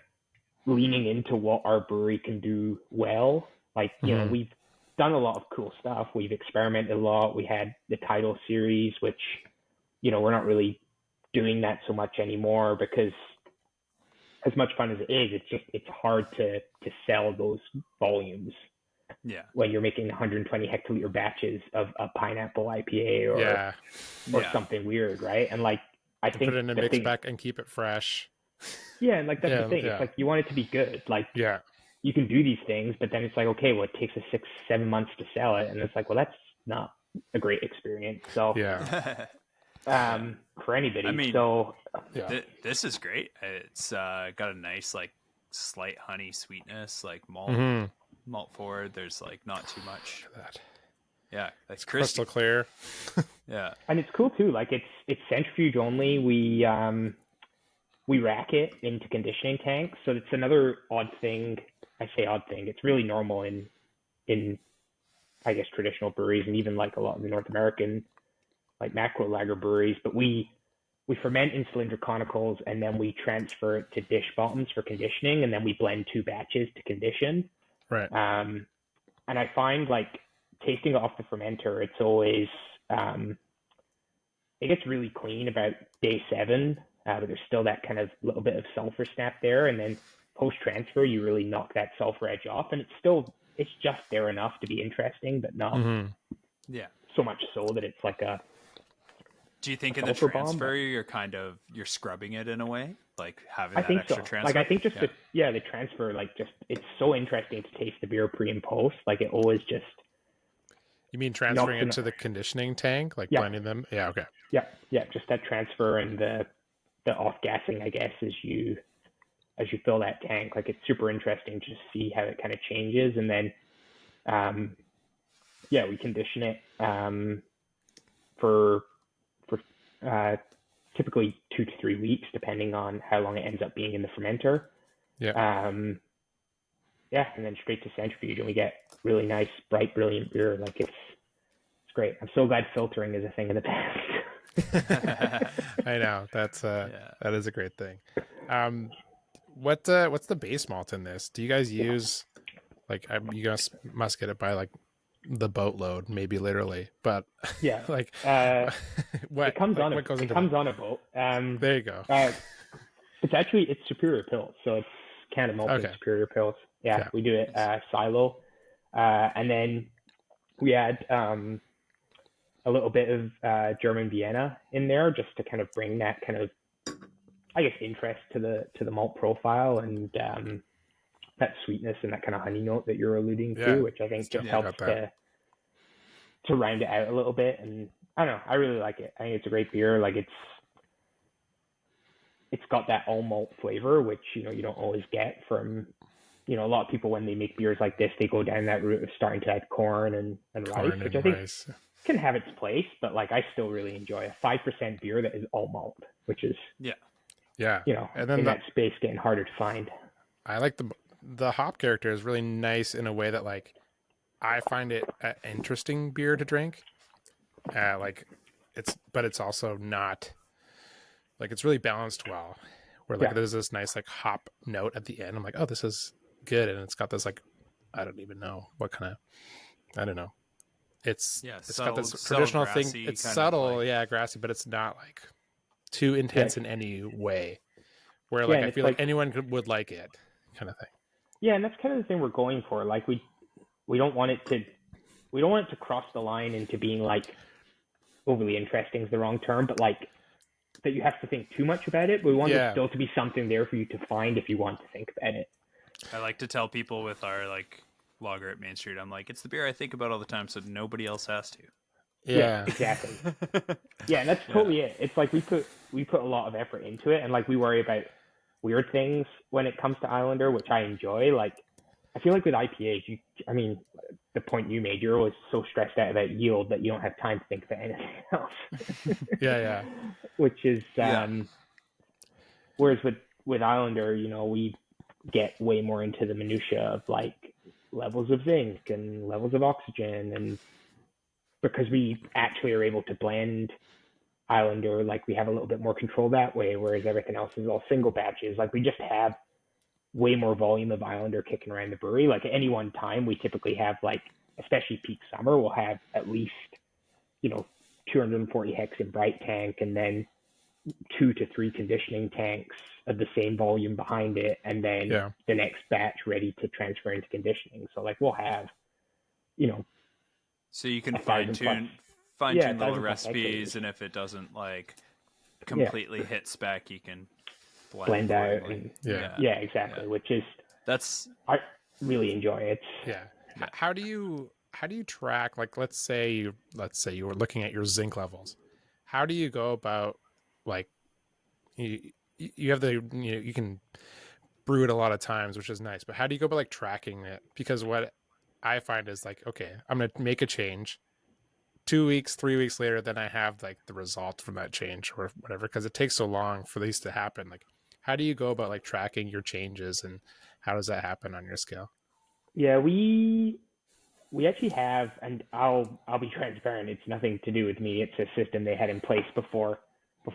leaning into what our brewery can do well. Like, we've done a lot of cool stuff. We've experimented a lot. We had the title series, which, we're not really doing that so much anymore because as much fun as it is, it's hard to sell those volumes. Yeah. when you're making 120 hectoliter batches of a pineapple IPA or something weird, right? And like I think put it in a mix back and keep it fresh. Yeah, and like that's the thing. Yeah. It's like you want it to be good. Like Yeah. you can do these things, but then it's like, okay, well, it takes us 6-7 months to sell it, and it's like, well, that's not a great experience. So Yeah. for anybody. I mean, so this is great. It's got a nice like slight honey sweetness, like malt forward. There's like not too much. That. Yeah, it's Crystal clear. Yeah, and it's cool too. Like it's centrifuge only. We rack it into conditioning tanks, so it's another odd thing. I say odd thing. It's really normal in I guess traditional breweries and even like a lot of the North American like macro lager breweries. But we ferment in cylinder conicals and then we transfer it to dish bottoms for conditioning, and then we blend 2 batches to condition. Right. And I find like tasting it off the fermenter, it's always it gets really clean about day 7. But there's still that kind of little bit of sulfur snap there, and then post transfer you really knock that sulfur edge off, and it's just there enough to be interesting, but not so much so that it's like a. Do you think in the transfer you're scrubbing it in a way, like having that extra transfer? Like I think just the transfer, like just it's so interesting to taste the beer pre and post. Like it always just. You mean transferring it to the conditioning tank, like blending them? Yeah. Okay. Yeah. Just that transfer and the off gassing, I guess, as you fill that tank. Like it's super interesting to see how it kind of changes, and then we condition it for typically 2 to 3 weeks, depending on how long it ends up being in the fermenter. And then straight to centrifuge, and we get really nice, bright, brilliant beer. Like it's great. I'm so glad filtering is a thing of the past. I know that is a great thing. What's the base malt in this? Do you guys use like you guys must get it by like the boatload, maybe literally, but like it comes on a boat. There you go. It's Superior Pills, so it's Canada Malt and Superior Pills. Yeah, we do it silo, and then we add a little bit of German Vienna in there just to kind of bring that kind of, I guess, interest to the malt profile, and that sweetness and that kind of honey note that you're alluding to, which I think just helps to round it out a little bit. And I don't know, I really like it. I think it's a great beer. Like it's got that all malt flavor, which you don't always get from a lot of people when they make beers like this. They go down that route of starting to add corn and rice, which I think can have its place, but like I still really enjoy a 5% beer that is all malt, which is and then in that space getting harder to find. I like the hop character is really nice in a way that like I find it an interesting beer to drink. But it's also not like, it's really balanced well, where like there's this nice like hop note at the end. I'm like, oh, this is good, and it's got this like, I don't even know what kind of, I don't know. It's got this traditional thing. It's subtle, grassy, but it's not like too intense in any way. Where like I feel like anyone would like it, kind of thing. Yeah, and that's kind of the thing we're going for. Like we don't want it to cross the line into being like overly interesting is the wrong term, but like that you have to think too much about it. But we want it still to be something there for you to find if you want to think about it. I like to tell people with our like lager at Main Street, I'm like, it's the beer I think about all the time, so nobody else has to. Yeah, exactly. And that's totally it. It's like we put a lot of effort into it, and like we worry about weird things when it comes to Islander, which I enjoy. Like I feel like with IPAs, the point you made, you're always so stressed out about yield that you don't have time to think about anything else. Which is whereas with Islander, we get way more into the minutia of like levels of zinc and levels of oxygen, and because we actually are able to blend Islander, like we have a little bit more control that way, whereas everything else is all single batches. Like we just have way more volume of Islander kicking around the brewery. Like at any one time, we typically have like, especially peak summer, we'll have at least 240 hex in bright tank, and then 2 to 3 conditioning tanks of the same volume behind it, and then the next batch ready to transfer into conditioning. So like we'll have you know, So you can 1,000 plus. fine Yeah, tune little 1,000 plus recipes, hectares. and if it doesn't like completely hit spec, you can Blend out accordingly. and Yeah. exactly. Which is That's I really enjoy it. Yeah. Yeah. How do you track, like, let's say you were looking at your zinc levels. How do you go about, like, you have the, you can brew it a lot of times, which is nice, but how do you go about like tracking it? Because what I find is like, okay, I'm going to make a change 2 weeks, 3 weeks later, then I have like the result from that change or whatever, because it takes so long for these to happen. Like, how do you go about like tracking your changes, and how does that happen on your scale? Yeah, we actually have, and I'll be transparent. It's nothing to do with me. It's a system they had in place before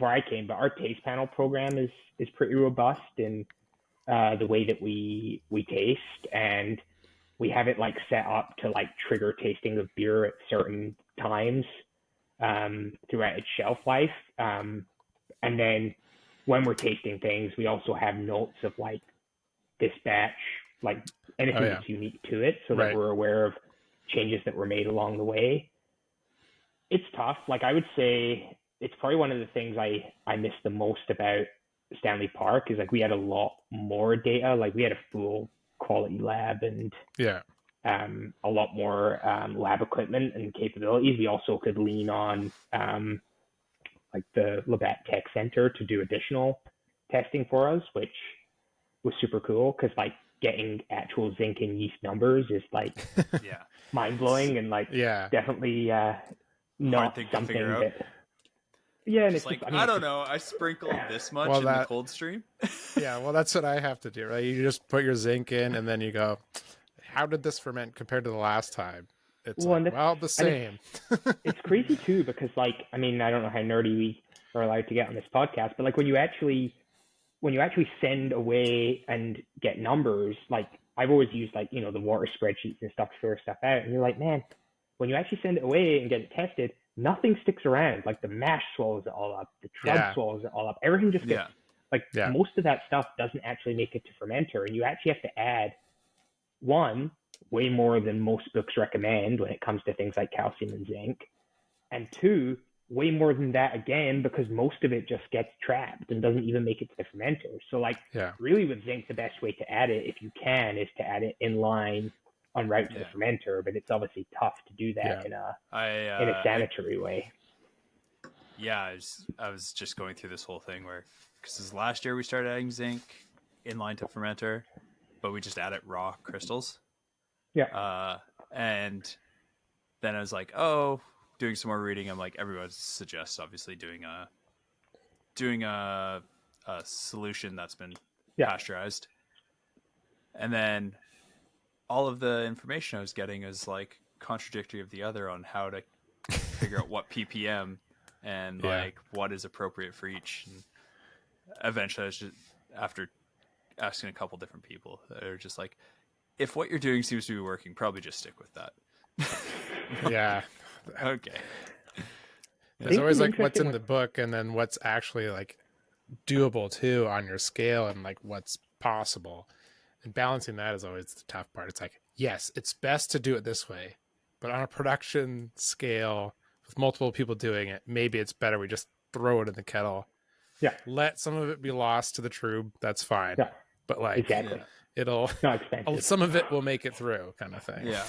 I came. But our taste panel program is pretty robust in the way that we taste, and we have it like set up to like trigger tasting of beer at certain times throughout its shelf life. And then when we're tasting things, we also have notes of like this batch, like anything that's unique to it, so that we're aware of changes that were made along the way. It's tough. Like I would say it's probably one of the things I miss the most about Stanley Park is like we had a lot more data. Like we had a full quality lab and a lot more lab equipment and capabilities. We also could lean on like the Labatts Tech Center to do additional testing for us, which was super cool because like getting actual zinc and yeast numbers is like mind blowing and like definitely not something that. Yeah, and it's like, I don't know. I sprinkled this much in the cold stream. Well, that's what I have to do, right? You just put your zinc in, and then you go, how did this ferment compared to the last time? It's the same. It's crazy too, because like, I mean, I don't know how nerdy we are allowed to get on this podcast, but like when you actually send away and get numbers, like I've always used like, the water spreadsheets and stuff to figure stuff out. And you're like, man, when you actually send it away and get it tested, nothing sticks around. Like the mash swallows it all up, the trub swallows it all up. Everything just gets most of that stuff doesn't actually make it to fermenter, and you actually have to add way more than most books recommend when it comes to things like calcium and zinc, and two, way more than that again because most of it just gets trapped and doesn't even make it to the fermenter. So like really with zinc, the best way to add it, if you can, is to add it in line en route to the fermenter, but it's obviously tough to do that in a sanitary way. Yeah, I was just going through this whole thing where, because last year we started adding zinc in line to fermenter, but we just added raw crystals. And then I was like, doing some more reading. I'm like, everyone suggests obviously doing a solution that's been pasteurized. And then all of the information I was getting is like contradictory of the other on how to figure out what ppm and like what is appropriate for each. And eventually I was just, after asking a couple different people, they're just like, if what you're doing seems to be working, probably just stick with that. Okay. There's always like what's in the book and then what's actually like doable too on your scale and like what's possible. And balancing that is always the tough part. It's like, yes, it's best to do it this way, but on a production scale with multiple people doing it, maybe it's better we just throw it in the kettle. Let some of it be lost to the trube. That's fine. But like it'll not expensive. Some of it will make it through kind of thing. Yeah,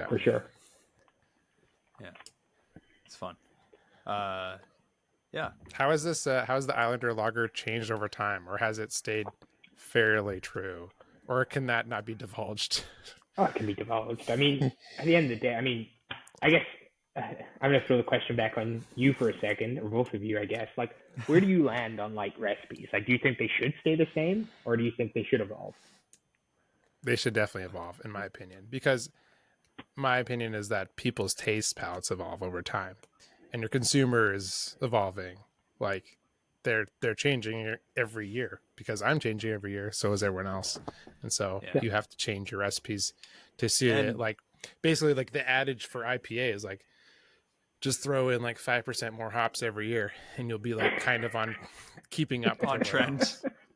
for sure. Yeah. It's fun. How is this? How's the Islander lager changed over time, or has it stayed fairly true, or can that not be divulged? Oh, it can be divulged. I mean, at the end of the day, I mean, I guess I'm going to throw the question back on you for a second, or both of you, I guess. Like, where do you land on like recipes? Like, do you think they should stay the same, or do you think they should evolve? They should definitely evolve, in my opinion, because my opinion is that people's taste palates evolve over time, and your consumer is evolving. Like they're changing every year because I'm changing every year. So is everyone else. And so you have to change your recipes to suit it. Like basically like the adage for IPA is like, just throw in like 5% more hops every year and you'll be like kind of on keeping up with on trend.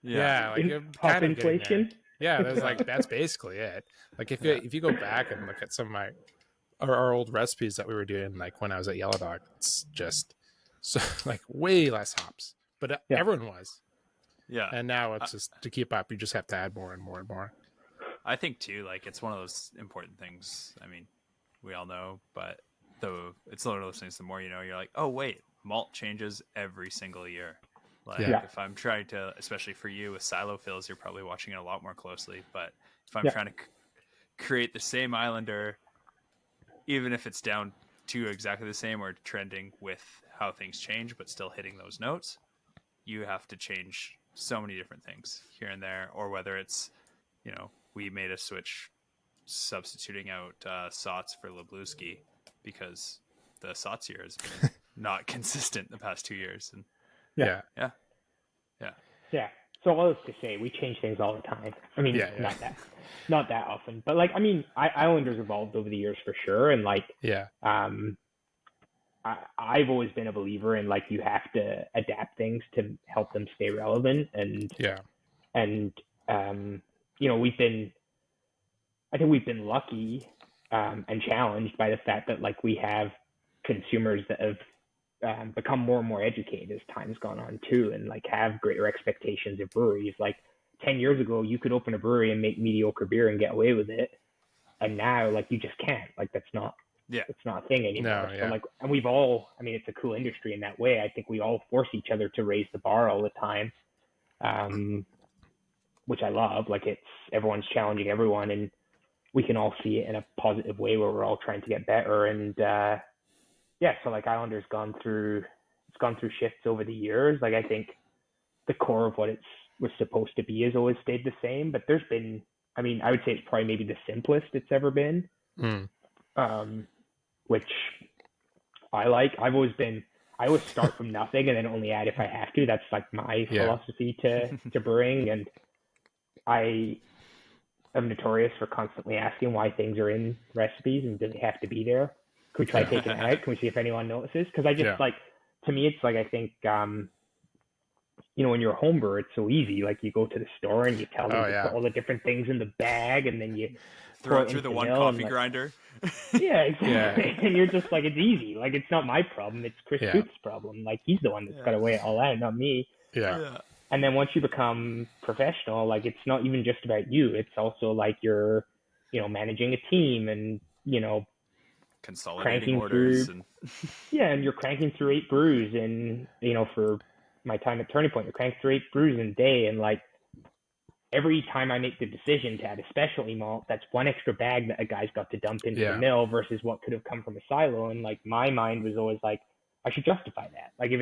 Like hop inflation. Yeah, there's like that's basically it. Like if you go back and look at some of our old recipes that we were doing, like when I was at Yellow Dog, it's just so like way less hops, but Yeah. everyone was, Yeah. and now it's just to keep up, you just have to add more and more and more. I think too, like it's one of those important things. I mean, we all know, but it's one of those things. The more you know, you're like, oh wait, malt changes every single year. Like if I'm trying to, especially for you with silo fills, you're probably watching it a lot more closely. But if I'm trying to create the same Islander, even if it's down to exactly the same or trending with how things change, but still hitting those notes, you have to change so many different things here and there. Or whether it's, we made a switch substituting out Sots for Lebluski because the Sots year has been not consistent the past 2 years. And Yeah. So all this to say, we change things all the time. I mean, not that often, but like, I mean, Islanders evolved over the years for sure, and like, I've always been a believer in like you have to adapt things to help them stay relevant, and I think we've been lucky and challenged by the fact that like we have consumers that have become more and more educated as time's gone on too, and like have greater expectations of breweries. Like 10 years ago, you could open a brewery and make mediocre beer and get away with it, and now like you just can't. Like it's not a thing anymore. So like, and we've all, I mean, it's a cool industry in that way. I think we all force each other to raise the bar all the time, which I love. Like everyone's challenging everyone, and we can all see it in a positive way where we're all trying to get better. And so like Islander's gone through shifts over the years. Like I think the core of what it was supposed to be has always stayed the same, but there's been, I mean, I would say it's probably maybe the simplest it's ever been, which I like. I always start from nothing and then only add if I have to. That's like my philosophy to brewing, and I am notorious for constantly asking why things are in recipes and do they have to be there. Can we try taking it out? Can we see if anyone notices? Because I just like, to me, it's like, I think, when you're a home brewer, it's so easy. Like you go to the store and you tell them to put all the different things in the bag, and then you throw it through the one coffee grinder. Yeah, exactly. And you're just like, it's easy. Like it's not my problem. It's Chris Booth's problem. Like he's the one that's got to weigh it all out, not me. Yeah. And then once you become professional, like it's not even just about you. It's also like you're, managing a team and, consolidating orders and you're cranking through 8 brews, and for my time at Turning Point, you're cranking through 8 brews in a day, and like every time I make the decision to add a specialty malt, that's one extra bag that a guy's got to dump into the mill versus what could have come from a silo. And like my mind was always like, I should justify that. Like if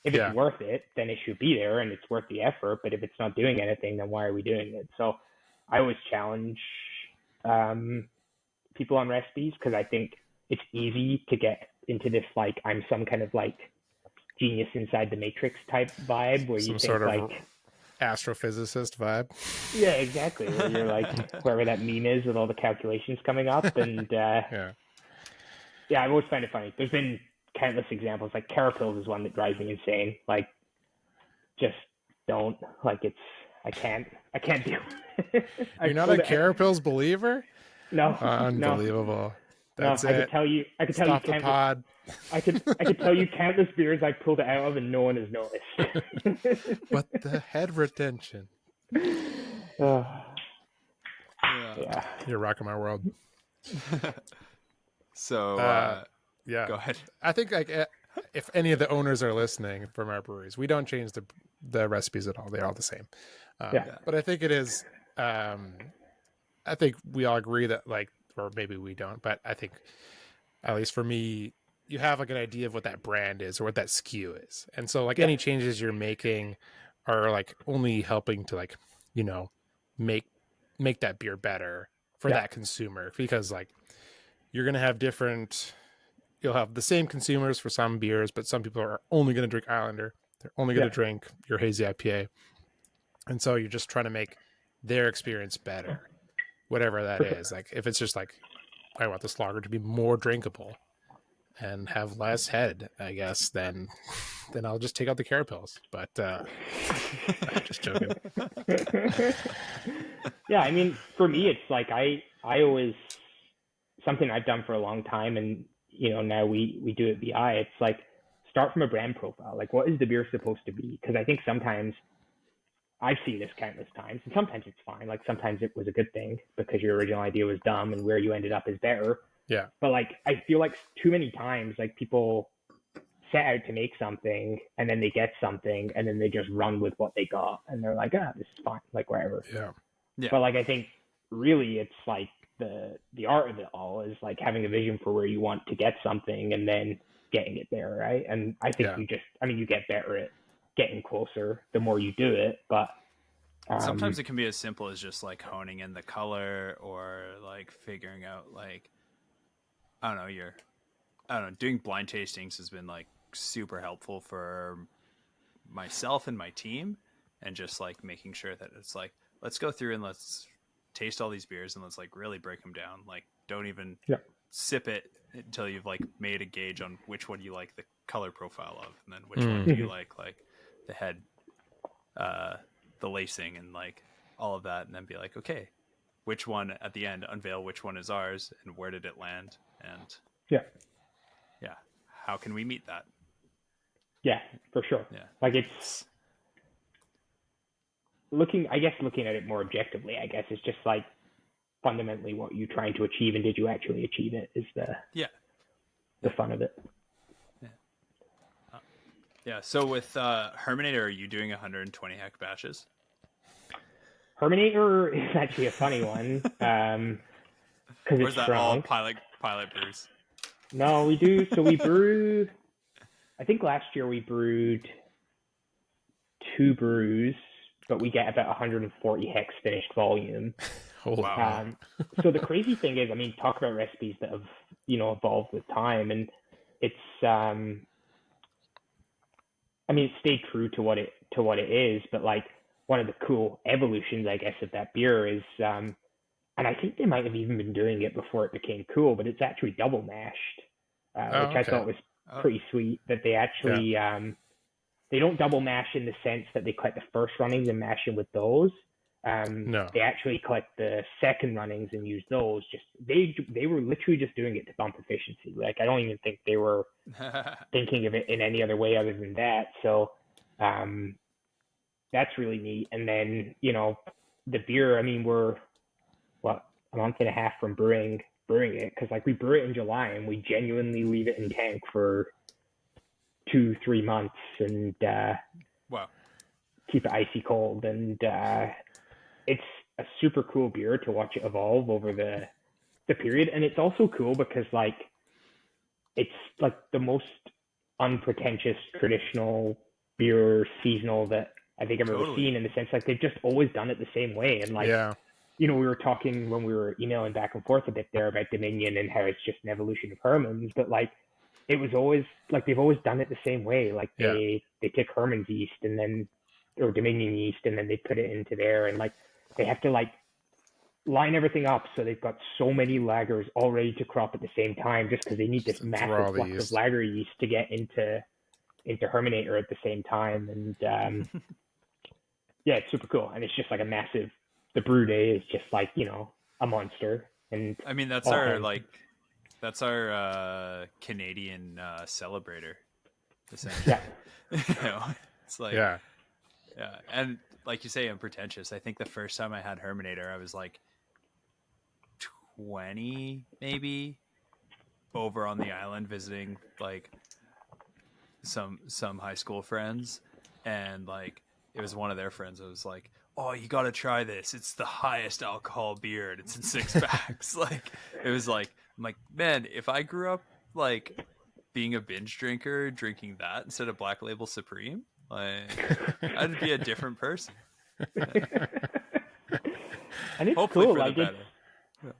it's worth it, then it should be there and it's worth the effort. But if it's not doing anything, then why are we doing it? So I always challenge people on recipes, because I think it's easy to get into this like I'm some kind of like genius inside the matrix type vibe where you think sort of like astrophysicist vibe. Yeah, exactly. Where you're like wherever that meme is with all the calculations coming up, and I've always found it funny. There's been countless examples. Like Carapils is one that drives me insane. Like just don't, like I can't do it. You're not a Carapils believer? No. Unbelievable. That's it. I could tell you Stop the pod. I could tell you countless beers I pulled it out of and no one has noticed. But the head retention. Yeah. You're rocking my world. So go ahead. I think like if any of the owners are listening from our breweries, we don't change the recipes at all. They're all the same. But I think it is. I think we all agree that like, or maybe we don't, but I think at least for me, you have like an idea of what that brand is or what that SKU is. And so like any changes you're making are like only helping to like, make that beer better for that consumer, because like you're going to have you'll have the same consumers for some beers, but some people are only going to drink Islander. They're only going to drink your hazy IPA. And so you're just trying to make their experience better, whatever that is. Like if it's just like, I want this lager to be more drinkable, and have less head, I guess, then I'll just take out the care pills. But I'm just joking. Yeah, I mean, for me, it's like I always, something I've done for a long time, and now we do it BI. It's like start from a brand profile. Like, what is the beer supposed to be? Because I think sometimes I've seen this countless times, and sometimes it's fine. Like sometimes it was a good thing because your original idea was dumb, and where you ended up is better. Yeah. But like, I feel like too many times, like people set out to make something, and then they get something, and then they just run with what they got, and they're like, this is fine, like whatever. Yeah. Yeah. But like, I think really it's like the art of it all is like having a vision for where you want to get something, and then getting it there, right? And I think you get better at getting closer the more you do it, but sometimes it can be as simple as just like honing in the color, or like figuring out like I don't know, doing blind tastings has been like super helpful for myself and my team, and just like making sure that it's like, let's go through and let's taste all these beers and let's like really break them down. Like, don't even sip it until you've like made a gauge on which one you like the color profile of, and then which one do you like the head, the lacing, and like all of that, and then be like, okay, which one at the end, unveil which one is ours and where did it land, and how can we meet that? Yeah, for sure. Yeah, like it's looking at it more objectively, I guess it's just like fundamentally what you're trying to achieve, and did you actually achieve it, is the fun of it. Yeah. So with Hermannator, are you doing 120 hec batches? Hermannator is actually a funny one, because it's that strong. All pilot brews? No, we do. So we brew. I think last year we brewed 2 brews, but we get about 140 hex finished volume. Oh, wow. So the crazy thing is, I mean, talk about recipes that have evolved with time, and it's it stayed true to what it is, but like one of the cool evolutions, I guess, of that beer is, and I think they might have even been doing it before it became cool, but it's actually double mashed, which I thought was pretty sweet. That they actually they don't double mash in the sense that they collect the first runnings and mash them with those. No. They actually collect the second runnings and use those. Just they were literally just doing it to bump efficiency. Like, I don't even think they were thinking of it in any other way other than that. So that's really neat. And then the beer, I mean, we're a month and a half from brewing it, because like we brew it in July and we genuinely leave it in tank for 2-3 months, and keep it icy cold, and it's a super cool beer to watch it evolve over the period. And it's also cool because like it's like the most unpretentious traditional beer seasonal that I think I've ever seen, in the sense like they've just always done it the same way. And like we were talking when we were emailing back and forth a bit there about Dominion and how it's just an evolution of Herman's, but like it was always like they've always done it the same way. Like they take Herman's yeast or Dominion yeast, and then they put it into there, and like they have to like line everything up so they've got so many lagers all ready to crop at the same time, just because they need this massive flux of lager yeast to get into Hermannator at the same time. And it's super cool, and it's just like a massive. The brew day is just like a monster. And I mean, that's our Canadian celebrator, essentially. It's like and like you say, unpretentious. I think the first time I had Hermannator, I was like 20 maybe, over on the island visiting like some high school friends, and like it was one of their friends. I was like, oh, you got to try this. It's the highest alcohol beer, and it's in 6 packs. Like, it was like, I'm like, man, if I grew up like being a binge drinker, drinking that instead of Black Label Supreme, like I'd be a different person. And it's hopefully cool. for like the better.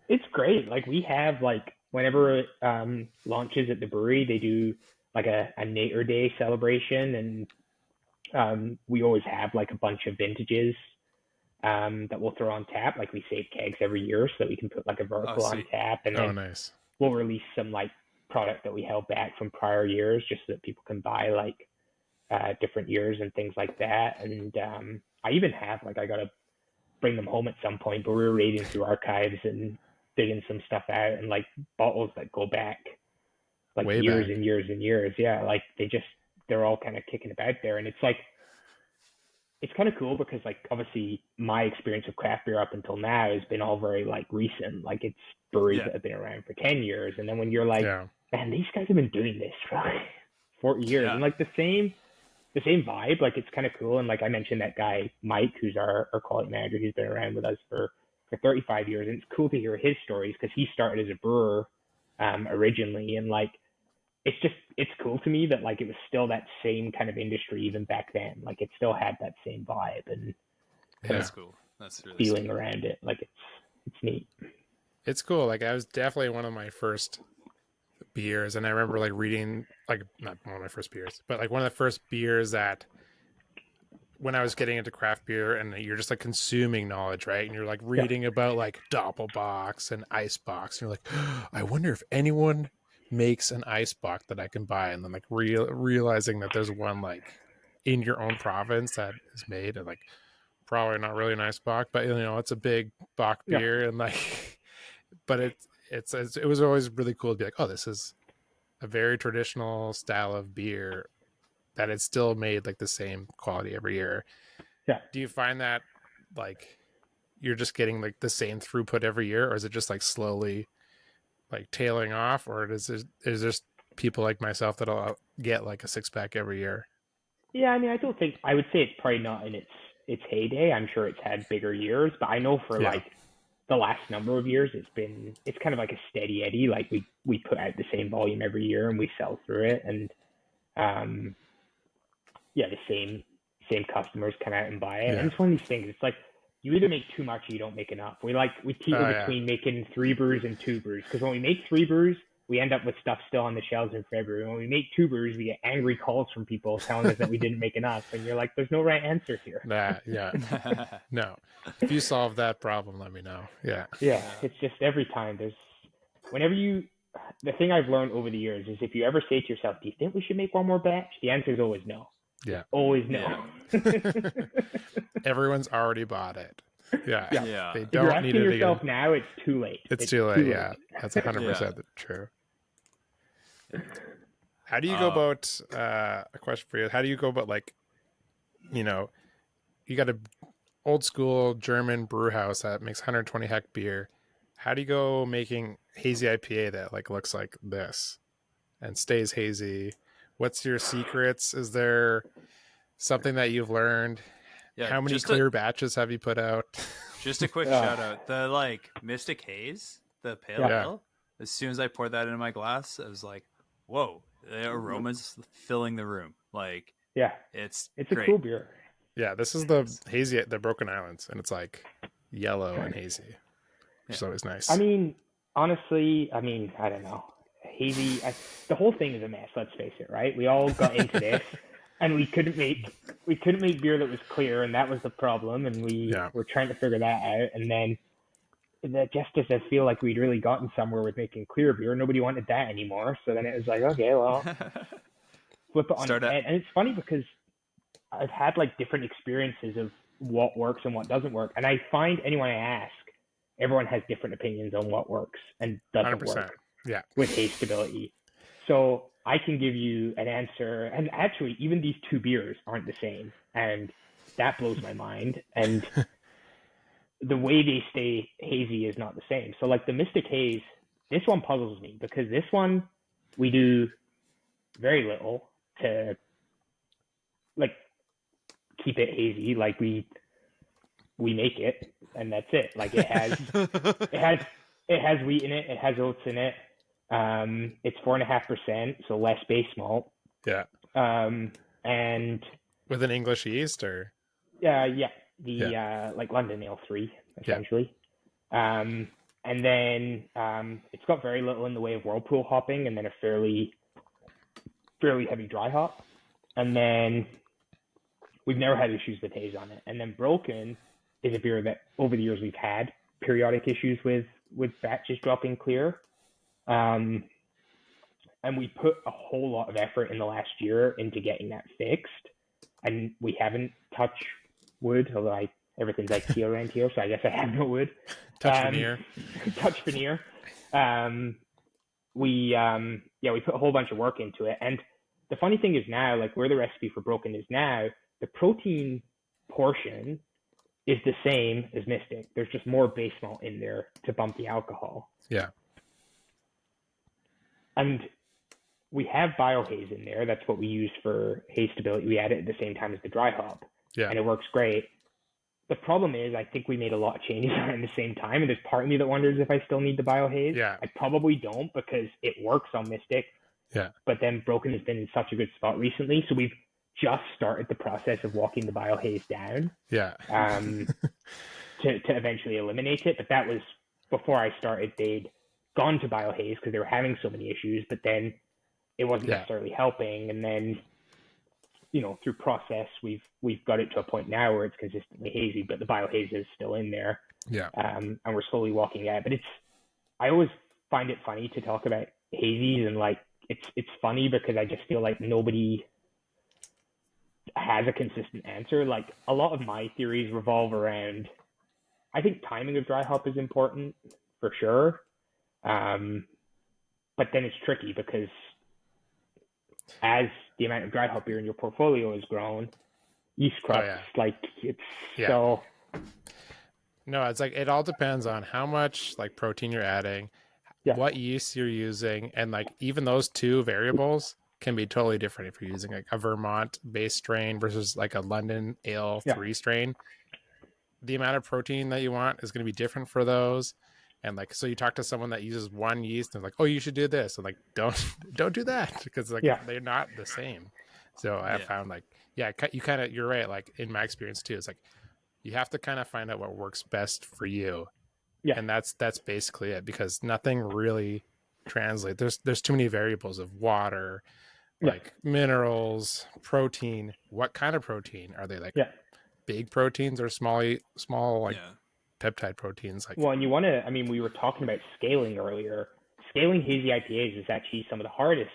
It's great. Like we have like whenever it launches at the brewery, they do like a Nater Day celebration, and we always have like a bunch of vintages that we'll throw on tap. Like we save kegs every year so that we can put like a vertical on tap, and then nice. we'll release some like product that we held back from prior years just so that people can buy like different years and things like that. And I even have like, I gotta bring them home at some point, but we were raiding through archives and digging some stuff out, and like bottles that go back like Way years back. and years and years. Yeah, like they're all kind of kicking about there, and it's like it's kind of cool because like obviously my experience of craft beer up until now has been all very like recent. Like it's breweries that have been around for 10 years, and then when you're like, Yeah. man, these guys have been doing this for like 40 years, and like the same vibe. Like it's kind of cool. And like I mentioned, that guy Mike, who's our quality manager, he's been around with us for 35 years, and it's cool to hear his stories because he started as a brewer originally, and like it's cool to me that like it was still that same kind of industry even back then. Like it still had that same vibe and That's cool. That's really feeling sweet. around it. Like it's neat. It's cool. Like I was definitely one of my first beers, and I remember like reading, like not one of my first beers, but like one of the first beers that when I was getting into craft beer, and you're just like consuming knowledge, right? And you're like reading about like Doppelbocks and Ice Bocks, and you're like, I wonder if anyone makes an Ice Bock that I can buy, and then like realizing that there's one like in your own province that is made, and like probably not really an Ice Bock, but you know it's a big Bock beer, and like, but it was always really cool to be like, oh, this is a very traditional style of beer that it's still made like the same quality every year. Yeah. Do you find that like you're just getting like the same throughput every year, or is it just like slowly like tailing off, or is just people like myself that'll get like a 6-pack every year? Yeah, I mean, I would say it's probably not in its heyday. I'm sure it's had bigger years, but I know for like the last number of years, it's kind of like a steady eddy. Like we put out the same volume every year and we sell through it, and the same customers come out and buy it. And it's one of these things. It's like you either make too much or you don't make enough. We teeter between making 3 brews and 2 brews, because when we make 3 brews, we end up with stuff still on the shelves in February. When we make 2 brews, we get angry calls from people telling us that we didn't make enough, and you're like, there's no right answer here. No. If you solve that problem, let me know. Yeah, it's just every time the thing I've learned over the years is if you ever say to yourself, do you think we should make one more batch? The answer is always no. Yeah. Always no. Everyone's already bought it. Yeah. They If you're don't asking need it yourself again. now, it's too late. It's too late. Yeah. That's 100% true. How do you go about, a question for you, how do you go about like, you know, you got a old school German brew house that makes 120 hect beer. How do you go making hazy IPA that like looks like this and stays hazy? What's your secrets? Is there something that you've learned? How many clear batches have you put out? Just a quick shout out. The like Mystic Haze, the pale ale. As soon as I poured that into my glass, I was like, whoa, the aroma's filling the room. Like, it's great. A cool beer. Yeah, this is the hazy, the Broken Islands, and it's like yellow and hazy, which is always nice. I mean, honestly, I don't know. Hazy, the whole thing is a mess, let's face it, right? We all got into this, and we couldn't make beer that was clear, and that was the problem, and we were trying to figure that out, and then just as I feel like we'd really gotten somewhere with making clear beer, nobody wanted that anymore, so then it was like, okay, well, flip it on its head. And it's funny because I've had like different experiences of what works and what doesn't work, and I find anyone I ask, everyone has different opinions on what works and doesn't 100%. work Yeah. with haze stability. So I can give you an answer, and actually even these 2 beers aren't the same, and that blows my mind. And the way they stay hazy is not the same. So like the Mystic Haze, this one puzzles me because this one we do very little to like keep it hazy. Like we make it and that's it. Like it has wheat in it, it has oats in it. It's 4.5%, so less base malt. Yeah. And with an English yeast or like London Ale 3 essentially. And then it's got very little in the way of whirlpool hopping, and then a fairly heavy dry hop. And then we've never had issues with haze on it. And then Broken is a beer that over the years we've had periodic issues with batches dropping clear. and we put a whole lot of effort in the last year into getting that fixed, and we haven't touched wood, although everything's IKEA around here, so I guess I have no wood. Touch veneer. Touch veneer. We put a whole bunch of work into it, and the funny thing is now, like where the recipe for Broken is now, the protein portion is the same as Mystic. There's just more base malt in there to bump the alcohol. Yeah. And we have biohaze in there. That's what we use for haze stability. We add it at the same time as the dry hop. Yeah. And it works great. The problem is, I think we made a lot of changes around the same time, and there's part of me that wonders if I still need the biohaze. Yeah. I probably don't, because it works on Mystic. Yeah. But then Broken has been in such a good spot recently, so we've just started the process of walking the biohaze down. Yeah. To eventually eliminate it. But that was before I started. They'd gone to biohaze because they were having so many issues, but then it wasn't necessarily helping. And then, through process, we've got it to a point now where it's consistently hazy, but the biohaze is still in there. Yeah. And we're slowly walking it out. But I always find it funny to talk about hazies, and like it's funny because I just feel like nobody has a consistent answer. Like a lot of my theories revolve around, I think timing of dry hop is important for sure. But then it's tricky because as the amount of dry hop beer in your portfolio has grown, yeast crops, so. No, it's like, it all depends on how much like protein you're adding, what yeast you're using. And like, even those two variables can be totally different if you're using like a Vermont base strain versus like a London Ale 3 strain. The amount of protein that you want is going to be different for those. And like, so you talk to someone that uses one yeast and like, oh, you should do this. And like, don't do that, because like they're not the same. So I found like, you're right. Like in my experience too, it's like, you have to kind of find out what works best for you. Yeah. And that's basically it, because nothing really translates. There's too many variables of water, like minerals, protein. What kind of protein are they? Like big proteins or small like peptide proteins? Like, well, and you want to, we were talking about scaling earlier. Scaling hazy IPAs is actually some of the hardest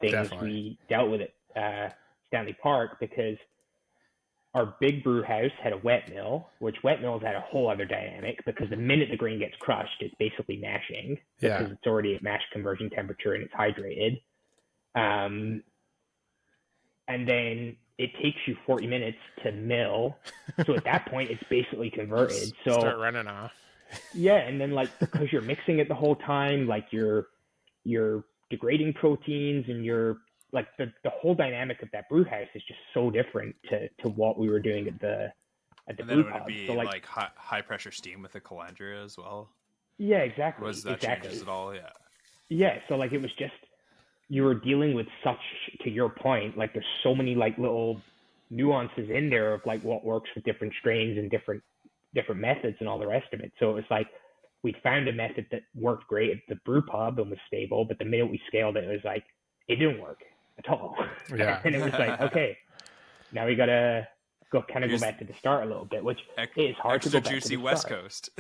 things we dealt with at Stanley Park, because our big brew house had a wet mill, which wet mills had a whole other dynamic, because the minute the grain gets crushed, it's basically mashing because it's already at mash conversion temperature and it's hydrated. And then it takes you 40 minutes to mill. So at that point, it's basically converted. So start running off. Yeah. And then like, because you're mixing it the whole time, like you're degrading proteins, and you're like, the whole dynamic of that brew house is just so different to what we were doing at the brew pub. Would it be so like high pressure steam with the calandria as well? Yeah, exactly. Was that changes at all? Yeah. Yeah. So like, it was just, you were dealing with such, to your point, like there's so many like little nuances in there of like what works with different strains and different methods and all the rest of it. So it was like, we found a method that worked great at the brew pub and was stable, but the minute we scaled it was like, it didn't work at all. Yeah. And it was like, okay, now we gotta go back to the start a little bit, which is hard to go back juicy to the West start. Coast.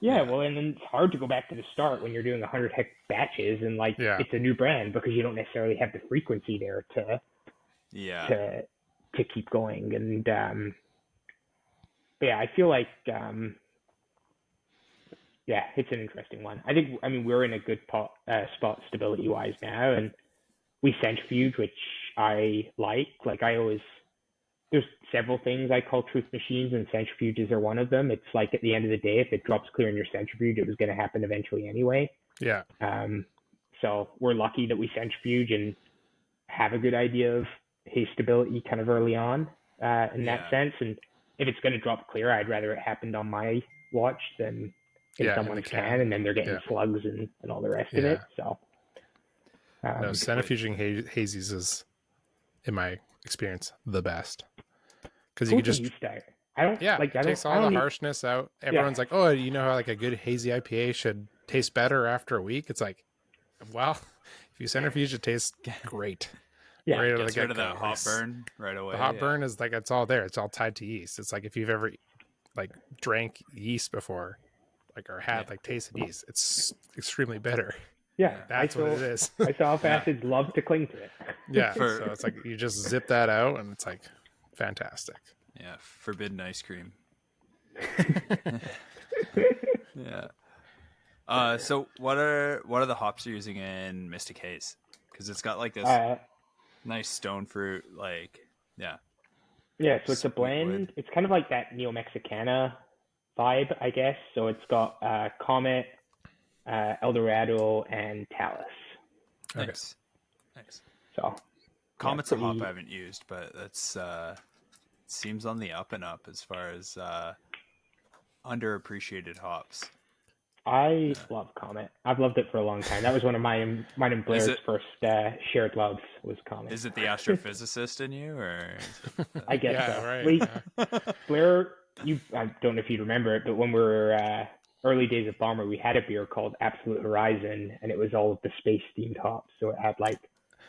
Yeah, well, and then it's hard to go back to the start when you're doing 100 hect batches, and like it's a new brand, because you don't necessarily have the frequency there to keep going. And I feel like it's an interesting one. We're in a good spot stability wise now, and we centrifuge, which I like. Like there's several things I call truth machines, and centrifuges are one of them. It's like, at the end of the day, if it drops clear in your centrifuge, it was going to happen eventually anyway. Yeah. So we're lucky that we centrifuge and have a good idea of haze stability kind of early on in that sense. And if it's going to drop clear, I'd rather it happened on my watch than in someone's can, and then they're getting slugs and all the rest of it. So no, centrifuging hazies is, in my experience, the best. Because you can just it takes all the harshness out. Everyone's like, oh, you know how like a good hazy IPA should taste better after a week? It's like, well, if you centrifuge, it tastes great. Yeah, right gets rid of that hot burn right away. The hot burn is like, it's all there. It's all tied to yeast. It's like, if you've ever like drank yeast before, like, or had like tasted yeast, it's extremely bitter. Yeah, That's what it is. Isoalpha acids love to cling to it. Yeah, so it's like you just zip that out, and it's like fantastic. Yeah, forbidden ice cream. Yeah. So what are the hops you're using in Mystic Haze? Because it's got like this nice stone fruit, like yeah. So it's a sweet blend. wood. It's kind of like that Neo Mexicana vibe, I guess. So it's got Comet, Eldorado, and Talus. Okay. Nice. So Comet's a hop I haven't used, but that's seems on the up and up as far as underappreciated hops. I love Comet. I've loved it for a long time. That was one of mine and Blair's first shared loves was Comet. Is it the astrophysicist in you, or? I guess so. Right. Blair, I don't know if you remember it, but when we were early days of Bomber, we had a beer called Absolute Horizon, and it was all of the space-themed hops. So it had like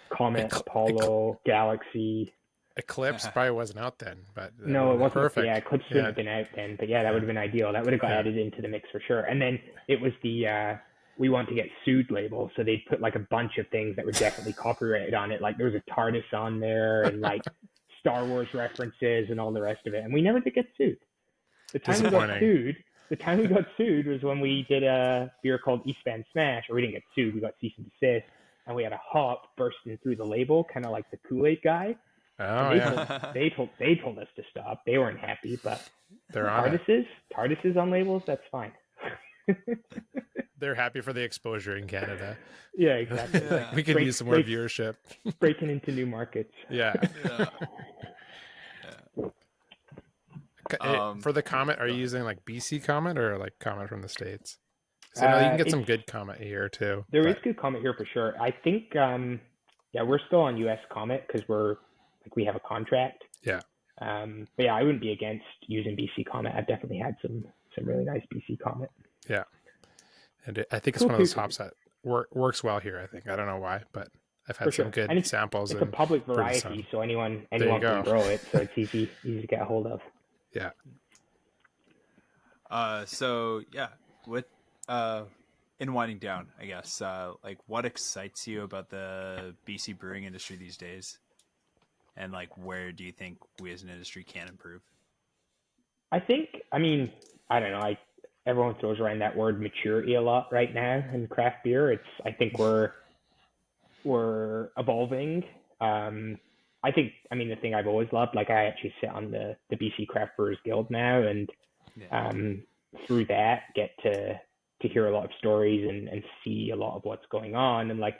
Comet, Apollo, Galaxy. Eclipse probably wasn't out then, but no, it wasn't. Perfect. Yeah, Eclipse wouldn't have been out then, but yeah, that would have been ideal. That would have got added into the mix for sure. And then it was the we want to get sued label, so they'd put like a bunch of things that were definitely copyrighted on it. Like there was a TARDIS on there, and like Star Wars references and all the rest of it. And we never did get sued. The time we got sued was when we did a beer called Eastbound Smash, or we didn't get sued, we got cease and desist, and we had a hop bursting through the label, kind of like the Kool-Aid guy. Oh, they told us to stop. They weren't happy, but they're on TARDISes on labels, that's fine. They're happy for the exposure in Canada. Yeah, exactly. Like, we could use some more viewership. Breaking into new markets. Yeah. For the Comet, are you using like BC Comet or like Comet from the States? Because I know you can get some good Comet here too. There is good Comet here for sure. I think, we're still on US Comet because we have a contract. Yeah. But yeah, I wouldn't be against using BC Comet. I've definitely had some really nice BC Comet. Yeah. And I think it's one of those hops that works well here, I think. I don't know why, but I've had some good samples. It's a public variety, so anyone can grow it, so it's easy to get a hold of. Yeah. With in winding down, I guess, like what excites you about the BC brewing industry these days? And like, where do you think we as an industry can improve? I don't know. Everyone throws around that word maturity a lot right now in craft beer. I think we're evolving. The thing I've always loved, like I actually sit on the BC Craft Brewers Guild now, and through that get to hear a lot of stories and see a lot of what's going on. And like,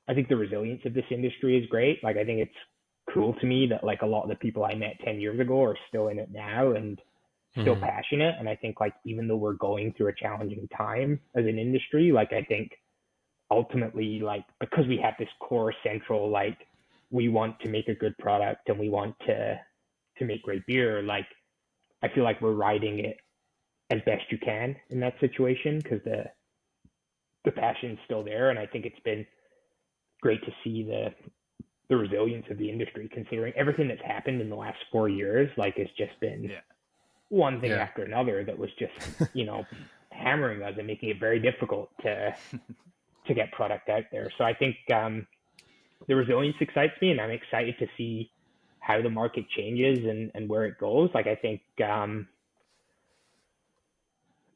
I think the resilience of this industry is great. Like, I think it's cool to me that like a lot of the people I met 10 years ago are still in it now and still passionate. And I think like, even though we're going through a challenging time as an industry, like I think ultimately, like, because we have this core central, like, we want to make a good product and we want to make great beer, like I feel like we're riding it as best you can in that situation, because the passion's still there. And I think it's been great to see the resilience of the industry, considering everything that's happened in the last 4 years. Like, it's just been one thing after another that was just hammering us and making it very difficult to get product out there. So I think the resilience excites me, and I'm excited to see how the market changes and where it goes. Like, I think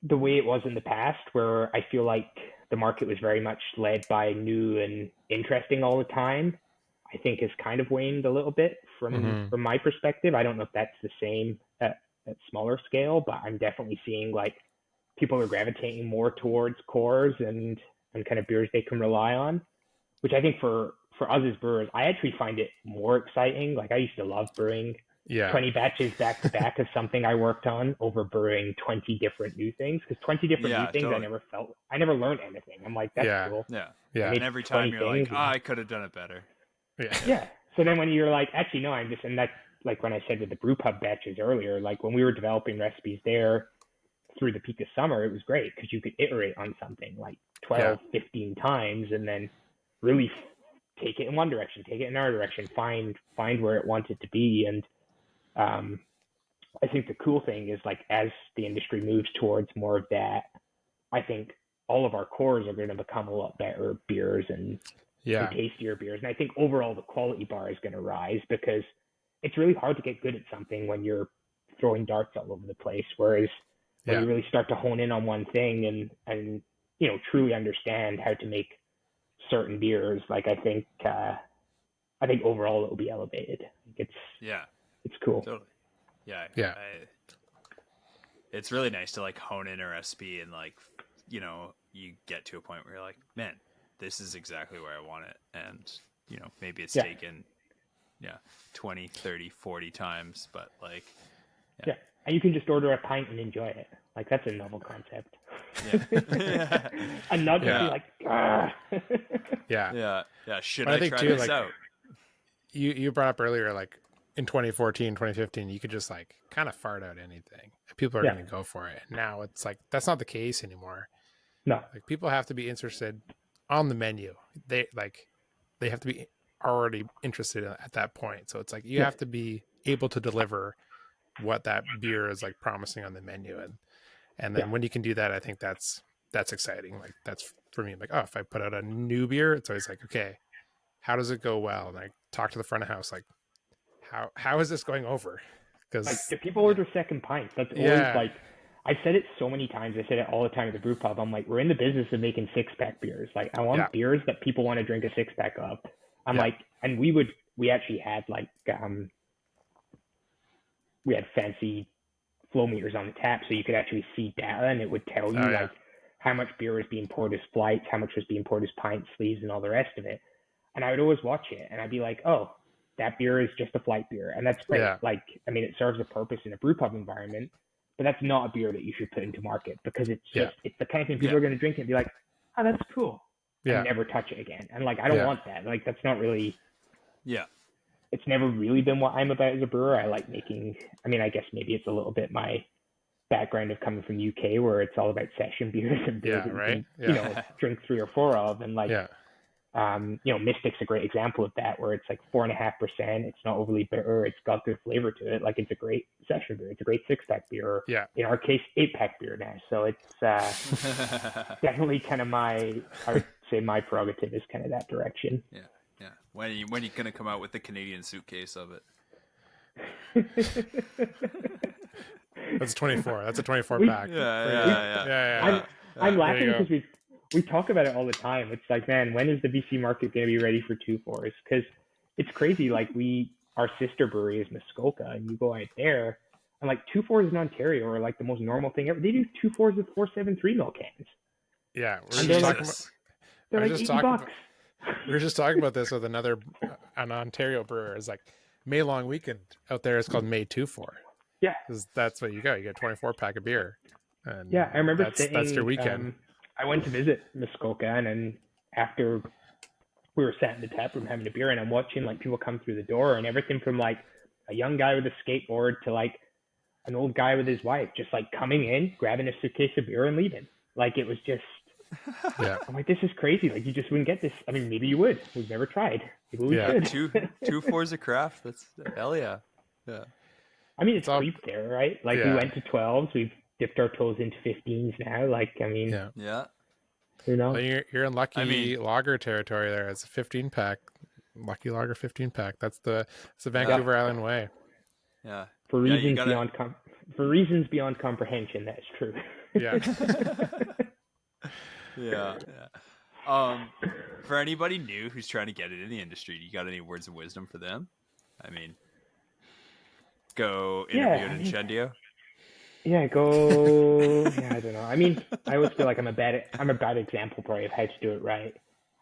the way it was in the past, where I feel like the market was very much led by new and interesting all the time, I think has kind of waned a little bit from my perspective. I don't know if that's the same at smaller scale, but I'm definitely seeing like people are gravitating more towards cores and kind of beers they can rely on, which I think for us as brewers, I actually find it more exciting. Like, I used to love brewing 20 batches back to back of something I worked on over brewing 20 different new things, because 20 different new things, totally. I never learned anything. I'm like, that's cool. And every time you're like, I could have done it better. So then when you're like, actually, no, and that's like when I said with the brew pub batches earlier, like when we were developing recipes there through the peak of summer, it was great because you could iterate on something like 12, 15 times and then really take it in one direction, take it in another direction, find where it wanted to be. And I think the cool thing is, like, as the industry moves towards more of that, I think all of our cores are going to become a lot better beers and tastier beers. And I think overall the quality bar is going to rise, because it's really hard to get good at something when you're throwing darts all over the place. Whereas when you really start to hone in on one thing and truly understand how to make certain beers, like I think overall it will be elevated. It's cool. Totally. Yeah. It's really nice to like hone in a recipe and like, you get to a point where you're like, man, this is exactly where I want it. And, maybe it's taken 20, 30, 40 times, but like, yeah. And you can just order a pint and enjoy it. Like, that's a novel concept. Yeah. And not just be like, Yeah. Should I try this out? You brought up earlier, like in 2014, 2015, you could just like kind of fart out anything. People are going to go for it. And now it's like, that's not the case anymore. No. Like, people have to be interested on the menu. They have to be already interested at that point. So it's like, you have to be able to deliver what that beer is like promising on the menu. And then when you can do that, I think that's exciting. Like, that's for me, like, oh, if I put out a new beer, it's always like, okay, how does it go well? And I talk to the front of house, like, how is this going over? Because like, if people order second pints, that's always like, I've said it so many times. I said it all the time at the brew pub. I'm like, we're in the business of making 6-pack beers. Like, I want beers that people want to drink a 6-pack of. I'm like, and we actually had like, we had fancy flow meters on the tap, so you could actually see data, and it would tell you like how much beer was being poured as flights, how much was being poured as pints, sleeves, and all the rest of it. And I would always watch it, and I'd be like, oh, that beer is just a flight beer, and that's great. Yeah. Like, I mean, it serves a purpose in a brew pub environment, but that's not a beer that you should put into market, because it's just it's the kind of thing people are going to drink it and be like, oh, that's cool, and never touch it again. And like, I don't want that. Like, that's not really. Yeah. It's never really been what I'm about as a brewer. I like making, I mean, I guess maybe it's a little bit my background of coming from the UK, where it's all about session beers and beers that you can, drink 3 or 4 of. And like, Mystic's a great example of that, where it's like 4.5%. It's not overly bitter. It's got good flavor to it. Like, it's a great session beer. It's a great 6-pack beer. Yeah. In our case, 8-pack beer now. So it's definitely kind of I would say my prerogative is kind of that direction. Yeah. Yeah. When are you going to come out with the Canadian suitcase of it? That's 24. That's a 24 pack. Yeah. I'm laughing because we talk about it all the time. It's like, man, when is the BC market going to be ready for 2-4s? Because it's crazy. Like, our sister brewery is Muskoka, and you go out there, and like 2-4s in Ontario are like the most normal thing ever. They do 2-4s with 473 ml cans. Yeah, they're like $80. We were just talking about this with an Ontario brewer. It's like May long weekend out there is called May 2-4. Yeah, because that's what you got. You get a 24 pack of beer. And I remember that's your weekend. I went to visit Muskoka, and then after we were sat in the tap room having a beer, and I'm watching like people come through the door, and everything from like a young guy with a skateboard to like an old guy with his wife, just like coming in, grabbing a suitcase of beer and leaving. Like, it was just. I'm like, this is crazy. Like, you just wouldn't get this. I mean, maybe you would. We've never tried. Maybe we should. 2-4s of craft. That's hell yeah. Yeah. I mean, it's creeped there, right? Like, we went to 12s. We've dipped our toes into 15s now. Like, I mean, you know, well, you're in lucky lager territory there. It's a 15 pack, lucky lager 15 pack. It's the Vancouver Island way. Yeah. For reasons beyond comprehension, that's true. Yeah. Yeah. For anybody new who's trying to get into the industry, do you got any words of wisdom for them? I mean, go interview at Incendio. I don't know. I mean, I always feel like I'm a bad example probably of how to do it right.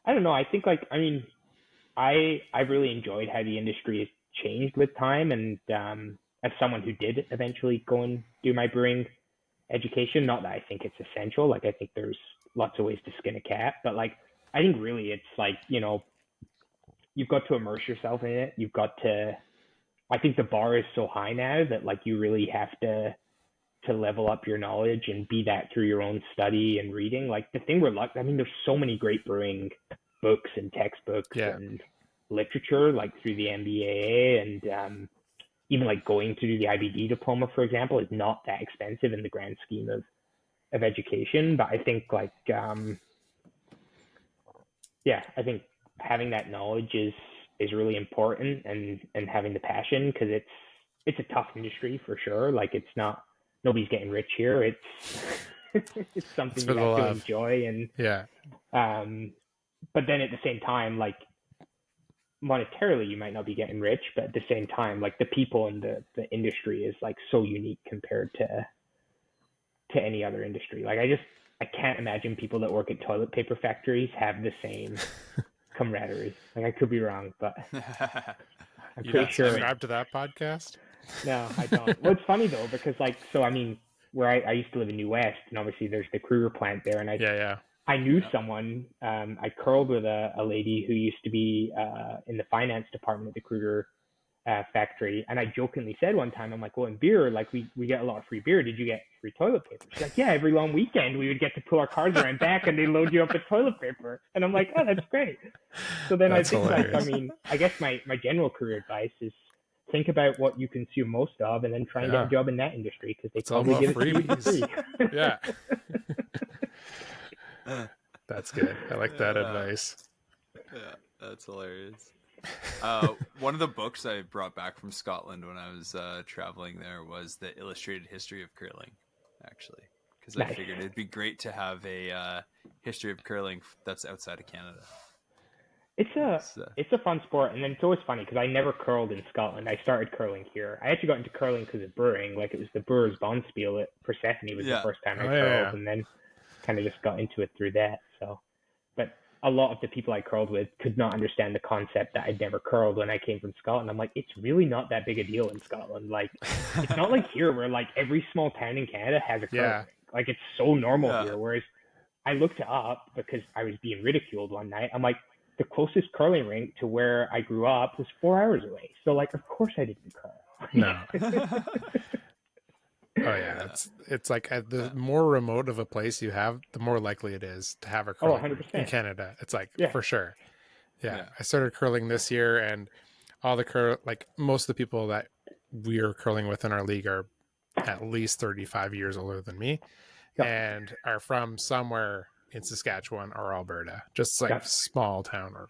I don't know. I think like, I mean, I've really enjoyed how the industry has changed with time, and as someone who did eventually go and do my brewing education, not that I think it's essential. Like, I think there's lots of ways to skin a cat, but like, I think really it's like, you've got to immerse yourself in it. You've got to, I think the bar is so high now that like, you really have to level up your knowledge and be that through your own study and reading. Like, the thing we're lucky, I mean, there's so many great brewing books and textbooks and literature, like through the MBA, and even like going to do the IBD diploma, for example, is not that expensive in the grand scheme of of education, but I think like I think having that knowledge is really important, and having the passion, because it's a tough industry for sure. Like it's not, nobody's getting rich here. It's it's something you have to enjoy, and but then at the same time, like monetarily you might not be getting rich, but at the same time, like the people in the industry is like so unique compared to any other industry. Like I can't imagine people that work at toilet paper factories have the same camaraderie. Like I could be wrong, but I'm pretty sure. Subscribe to that podcast? No, I don't. Well, it's funny though, because like, so I mean, where I used to live in New West, and obviously there's the Kruger plant there, and I knew someone. I curled with a lady who used to be in the finance department at the Kruger factory, and I jokingly said one time, I'm like, well, in beer, like we get a lot of free beer. Did you get free toilet paper? She's like, yeah, every long weekend we would get to pull our cars around back, and they load you up with toilet paper. And I'm like, oh, that's great. So then I think, hilarious. Like, I mean, I guess my general career advice is think about what you consume most of, and then try and get a job in that industry, because they probably give it to you for free. Yeah. That's good. I like that advice. Yeah, that's hilarious. One of the books I brought back from Scotland when I was traveling there was The Illustrated History of Curling, actually, because I figured it'd be great to have a history of curling that's outside of Canada. It's a fun sport, and then it's always funny because I never curled in Scotland. I started curling here. I actually got into curling because of brewing. Like it was the Brewers Bonspiel at Persephone was the first time I curled, and then kind of just got into it through that. So, but a lot of the people I curled with could not understand the concept that I'd never curled when I came from Scotland. I'm like, it's really not that big a deal in Scotland. Like, it's not like here where like every small town in Canada has a curling rink. Like it's so normal here. Whereas I looked it up because I was being ridiculed one night. I'm like, the closest curling rink to where I grew up was 4 hours away. So like, of course I didn't curl. No. Oh yeah, it's like the more remote of a place you have, the more likely it is to have a curling rink in Canada. It's like for sure. Yeah, I started curling this year, and all the most of the people that we are curling with in our league are at least 35 years older than me, and are from somewhere in Saskatchewan or Alberta, just like small town, or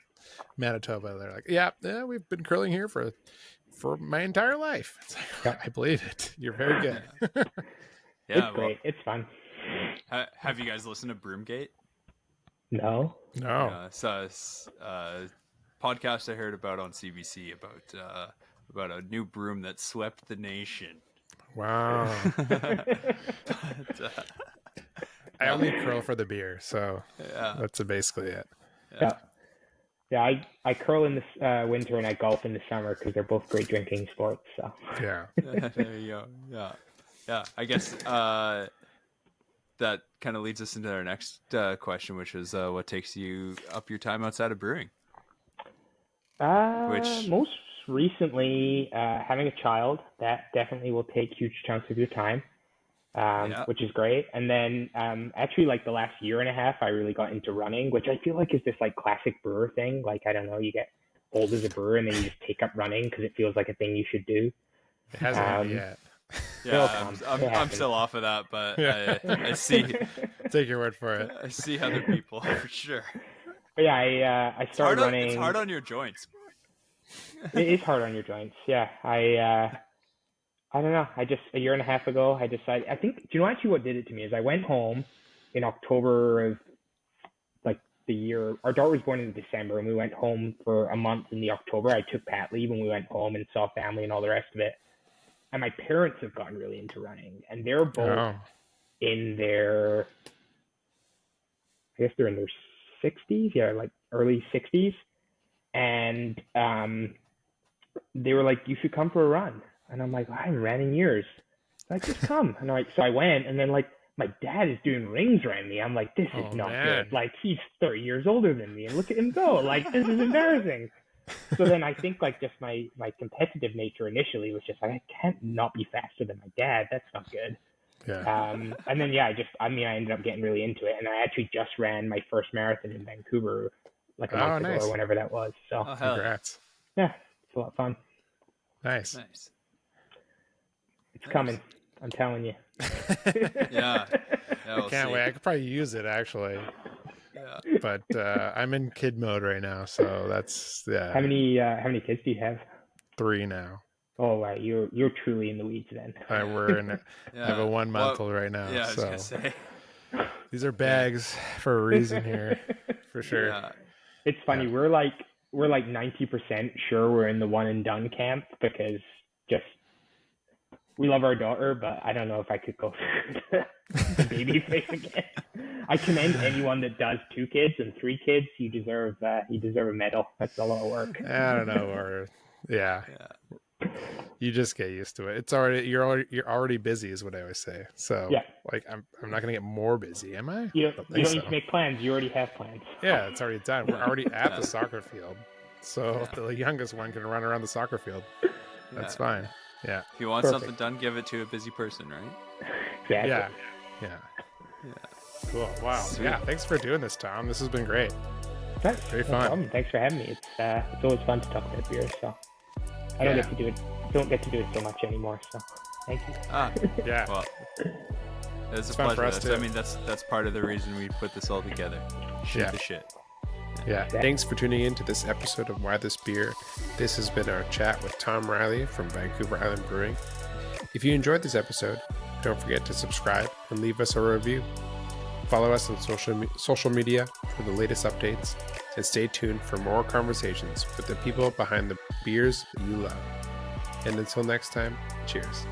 Manitoba. They're like, yeah, we've been curling here for my entire life. It's like, I believe it. You're very good. It's great. It's fun. Have you guys listened to Broomgate? No. So podcast I heard about on CBC about a new broom that swept the nation. Wow. I only curl for the beer, so that's basically it. Yeah, I curl in the winter and I golf in the summer because they're both great drinking sports. So yeah, there you go. Yeah. I guess that kind of leads us into our next question, which is what takes you up your time outside of brewing? Most recently, having a child, that definitely will take huge chunks of your time. Which is great. And then actually like the last year and a half, I really got into running, which I feel like is this like classic brewer thing. Like, I don't know, you get old as a brewer and then you just take up running because it feels like a thing you should do. It hasn't happened yet. Yeah, I'm still off of that, but I see. Take your word for it. I see other people for sure. But yeah, I started running. It's hard on your joints. It is hard on your joints. Yeah, I don't know. A year and a half ago, I decided, do you know actually what did it to me is I went home in October of like the year, our daughter was born in December, and we went home for a month in the October. I took pat leave and we went home and saw family and all the rest of it. And my parents have gotten really into running, and they're both in their, I guess they're in their 60s. Like early 60s. And they were like, you should come for a run. And I'm like, I haven't ran in years. Like, just come. And so I went, and then like my dad is doing rings around me. I'm like, this is not good. Like, he's 30 years older than me, and look at him go. Like, this is embarrassing. So then I think like just my competitive nature initially was just like, I can't not be faster than my dad. That's not good. Yeah. And then I ended up getting really into it, and I actually just ran my first marathon in Vancouver like a month ago or whenever that was. So congrats. Yeah, it's a lot of fun. Nice. It's coming. I'm telling you. Yeah. I We'll can't see. wait. I could probably use it actually, Yeah. but I'm in kid mode right now, so that's How many kids do you have? 3 now. Oh, wow, you're truly in the weeds then. I have a 1-month-old right now. Yeah, I was so gonna say. these are bags for a reason here, for sure. Yeah. It's funny. We're like 90% sure we're in the one and done camp because just we love our daughter, but I don't know if I could go through the baby phase again. I commend anyone that does 2 kids and 3 kids. You deserve a medal. That's a lot of work. I don't know, or yeah. You just get used to it. It's already you're already busy, is what I always say. So Yeah. like I'm not gonna get more busy, am I? You I don't think need to make plans. You already have plans. Yeah, it's already done. We're already at the soccer field, so the youngest one can run around the soccer field. That's fine. Yeah. If you want Perfect. something done, give it to a busy person, right? Exactly. Yeah. Cool. Wow. Sweet. Yeah. Thanks for doing this, Tom. This has been great. Right. Very No fun. problem. Thanks for having me. It's always fun to talk about beer. So I don't get to do it. Don't get to do it so much anymore. So thank you. Yeah. Well, it's a fun for pleasure. us, too. I mean, that's part of the reason we put this all together. Shoot the shit. Yeah. Thanks for tuning in to this episode of Why This Beer. This has been our chat with Thom Riley from Vancouver Island Brewing. If you enjoyed this episode, don't forget to subscribe and leave us a review. Follow us on social media for the latest updates, and stay tuned for more conversations with the people behind the beers that you love. And until next time, cheers.